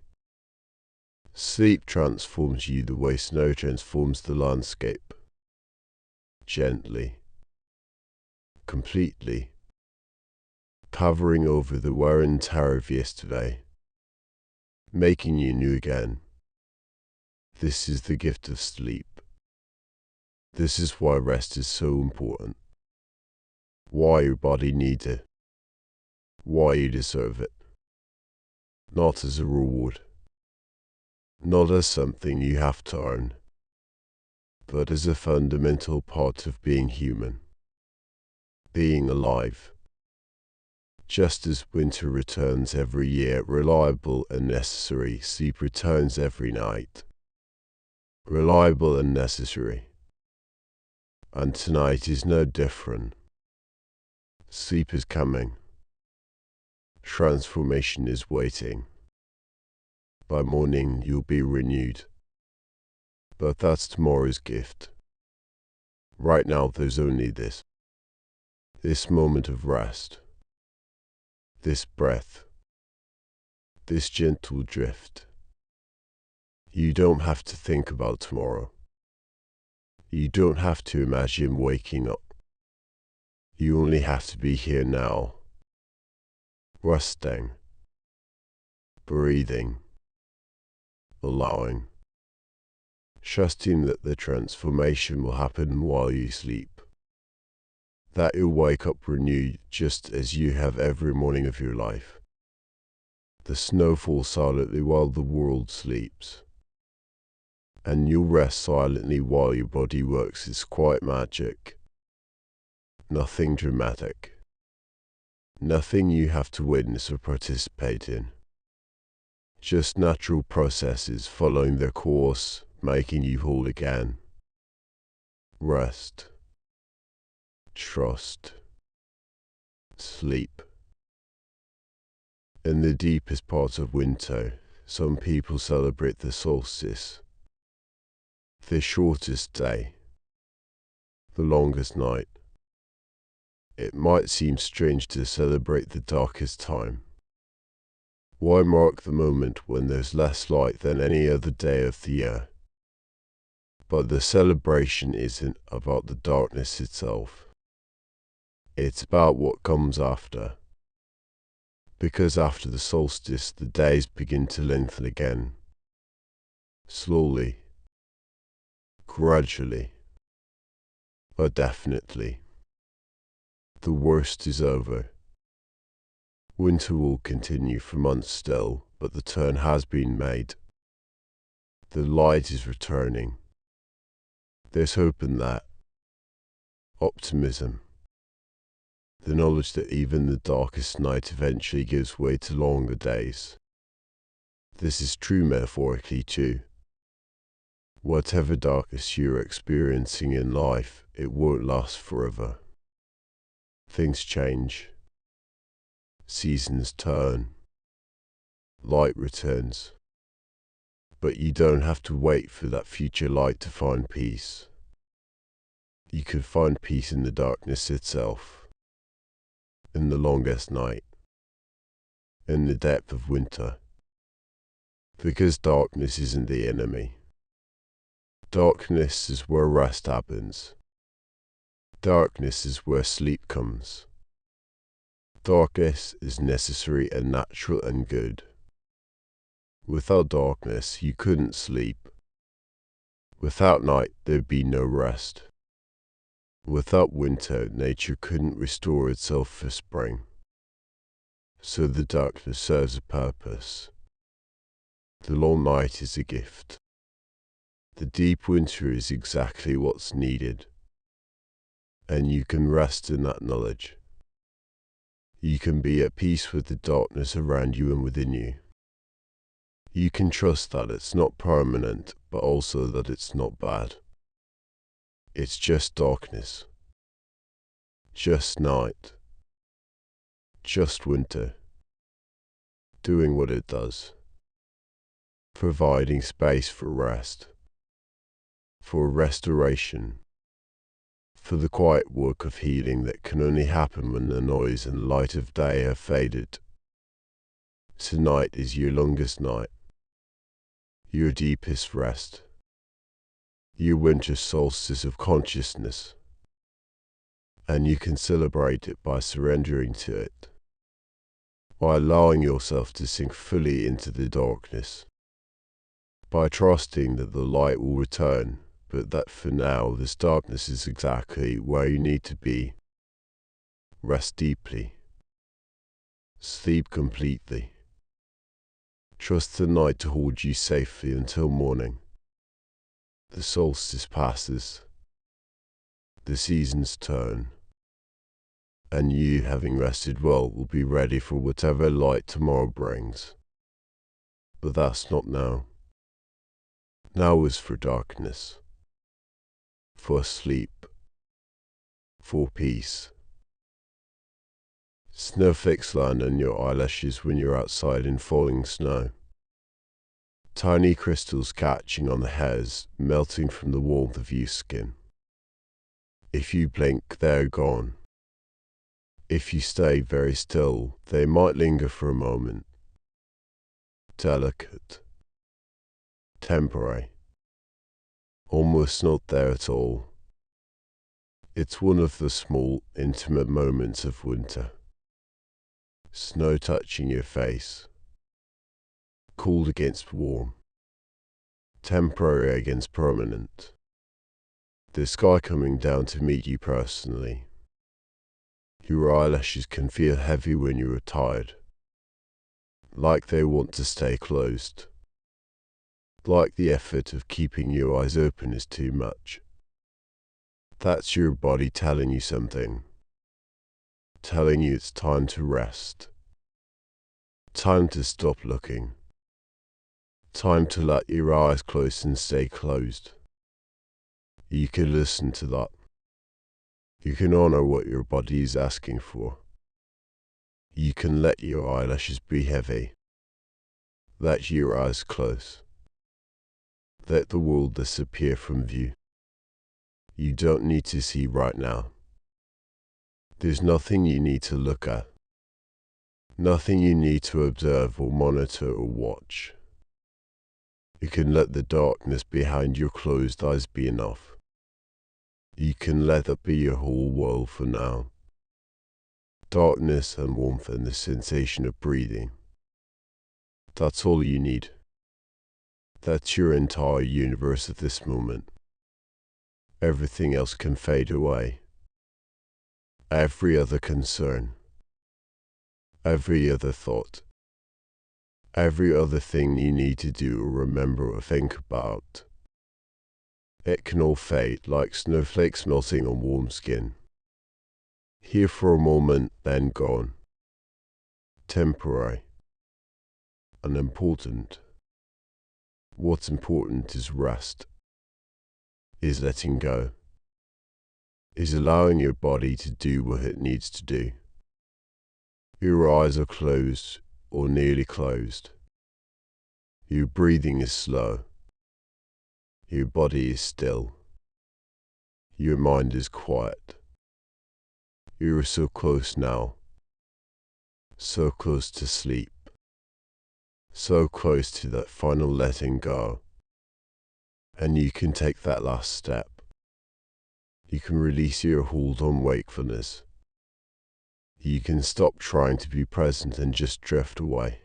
[SPEAKER 1] Sleep transforms you the way snow transforms the landscape. Gently, completely, covering over the wear and tear of yesterday, making you new again. This is the gift of sleep. This is why rest is so important. Why your body needs it. Why you deserve it. Not as a reward. Not as something you have to earn, but as a fundamental part of being human. Being alive. Just as winter returns every year, reliable and necessary, sleep returns every night. Reliable and necessary. And tonight is no different. Sleep is coming. Transformation is waiting. By morning you'll be renewed. But that's tomorrow's gift. Right now there's only this. This moment of rest. This breath. This gentle drift. You don't have to think about tomorrow. You don't have to imagine waking up. You only have to be here now. Resting. Breathing. Allowing. Trusting that the transformation will happen while you sleep. That you'll wake up renewed just as you have every morning of your life. The snow falls silently while the world sleeps. And you'll rest silently while your body works its quiet magic. Nothing dramatic. Nothing you have to witness or participate in. Just natural processes following their course, making you whole again. Rest. Trust. Sleep. In the deepest parts of winter, some people celebrate the solstice. The shortest day. The longest night. It might seem strange to celebrate the darkest time. Why mark the moment when there's less light than any other day of the year? But the celebration isn't about the darkness itself. It's about what comes after. Because after the solstice, the days begin to lengthen again. Slowly. Gradually. But definitely. The worst is over. Winter will continue for months still, but the turn has been made. The light is returning. There's hope in that. Optimism. The knowledge that even the darkest night eventually gives way to longer days. This is true metaphorically too. Whatever darkness you're experiencing in life, it won't last forever. Things change. Seasons turn. Light returns. But you don't have to wait for that future light to find peace. You can find peace in the darkness itself, in the longest night, in the depth of winter. Because darkness isn't the enemy. Darkness is where rest happens. Darkness is where sleep comes. Darkness is necessary and natural and good. Without darkness, you couldn't sleep. Without night, there'd be no rest. Without winter, nature couldn't restore itself for spring. So the darkness serves a purpose. The long night is a gift. The deep winter is exactly what's needed. And you can rest in that knowledge. You can be at peace with the darkness around you and within you. You can trust that it's not permanent, but also that it's not bad. It's just darkness. Just night. Just winter. Doing what it does. Providing space for rest. For restoration. For the quiet work of healing that can only happen when the noise and light of day have faded. Tonight is your longest night. Your deepest rest. Your winter solstice of consciousness. And you can celebrate it by surrendering to it. By allowing yourself to sink fully into the darkness. By trusting that the light will return, but that for now this darkness is exactly where you need to be. Rest deeply. Sleep completely. Trust the night to hold you safely until morning. The solstice passes. The seasons turn. And you, having rested well, will be ready for whatever light tomorrow brings. But that's not now. Now is for darkness. For sleep. For peace. Snowflakes land on your eyelashes when you're outside in falling snow. Tiny crystals catching on the hairs, melting from the warmth of your skin. If you blink, they're gone. If you stay very still, they might linger for a moment. Delicate. Temporary. Almost not there at all. It's one of the small, intimate moments of winter. Snow touching your face. Cold against warm. Temporary against permanent. The sky coming down to meet you personally. Your eyelashes can feel heavy when you are tired. Like they want to stay closed. Like the effort of keeping your eyes open is too much. That's your body telling you something. Telling you it's time to rest. Time to stop looking. Time to let your eyes close and stay closed. You can listen to that. You can honor what your body is asking for. You can let your eyelashes be heavy. Let your eyes close. Let the world disappear from view. You don't need to see right now. There's nothing you need to look at. Nothing you need to observe or monitor or watch. You can let the darkness behind your closed eyes be enough. You can let that be your whole world for now. Darkness and warmth and the sensation of breathing. That's all you need. That's your entire universe at this moment. Everything else can fade away. Every other concern. Every other thought. Every other thing you need to do or remember or think about. It can all fade like snowflakes melting on warm skin. Here for a moment, then gone. Temporary. Unimportant. What's important is rest. is letting go, is allowing your body to do what it needs to do. Your eyes are closed or nearly closed. Your breathing is slow. Your body is still. Your mind is quiet. You are so close now, so close to sleep, so close to that final letting go. And you can take that last step. You can release your hold on wakefulness. You can stop trying to be present and just drift away.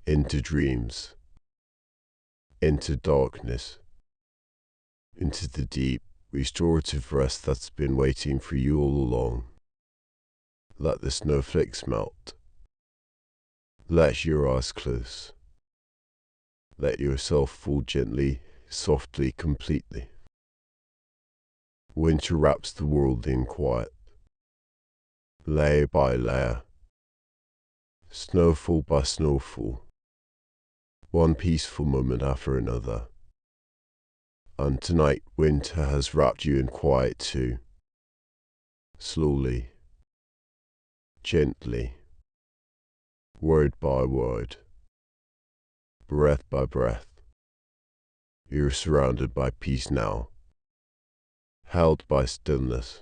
[SPEAKER 1] Into dreams. Into darkness. Into the deep, restorative rest that's been waiting for you all along. Let the snowflakes melt. Let your eyes close. Let yourself fall gently, softly, completely. Winter wraps the world in quiet. Layer by layer. Snowfall by snowfall. One peaceful moment after another. And tonight winter has wrapped you in quiet too. Slowly. Gently. Word by word. Breath by breath. You're surrounded by peace now. Held by stillness.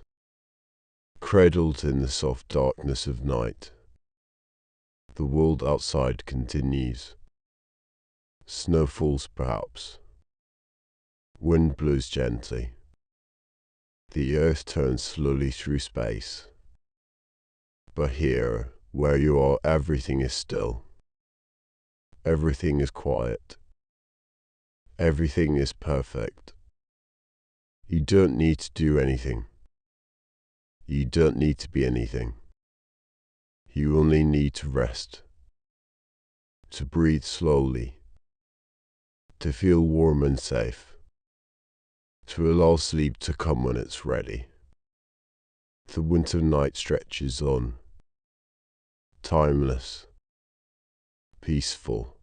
[SPEAKER 1] Cradled in the soft darkness of night. The world outside continues. Snow falls perhaps. Wind blows gently. The earth turns slowly through space. But here, where you are, everything is still. Everything is quiet. Everything is perfect. You don't need to do anything. You don't need to be anything. You only need to rest. To breathe slowly. To feel warm and safe. To allow sleep to come when it's ready. The winter night stretches on. Timeless. Peaceful.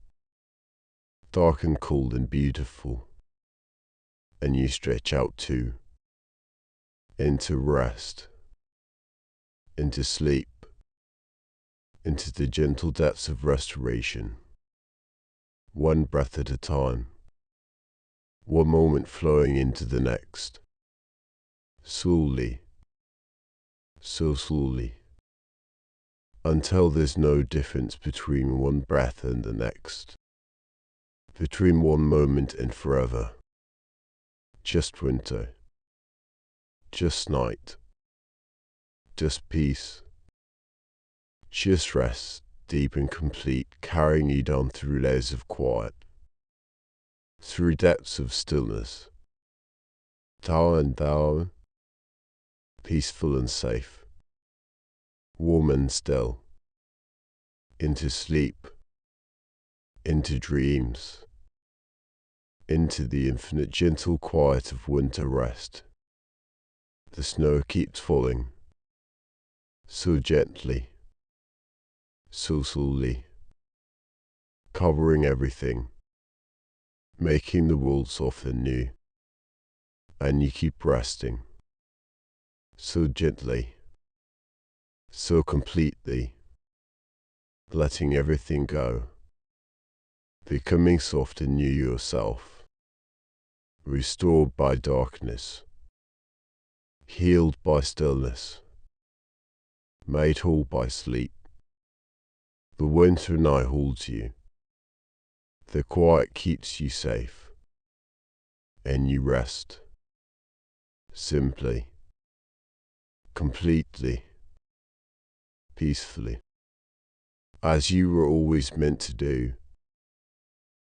[SPEAKER 1] Dark and cold and beautiful. And you stretch out too. Into rest. Into sleep. Into the gentle depths of restoration. One breath at a time. One moment flowing into the next. Slowly. So slowly. Until there's no difference between one breath and the next. Between one moment and forever. Just winter. Just night. Just peace. Just rest, deep and complete, carrying you down through layers of quiet. Through depths of stillness. Down and down. Peaceful and safe. Warm and still. Into sleep. Into dreams. Into the infinite gentle quiet of winter rest. The snow keeps falling. So gently. So slowly. Covering everything. Making the world soft and new. And you keep resting. So gently. So completely. Letting everything go. Becoming soft and new yourself. Restored by darkness. Healed by stillness. Made whole by sleep. The winter night holds you. The quiet keeps you safe. And you rest. Simply. Completely. Peacefully. As you were always meant to do.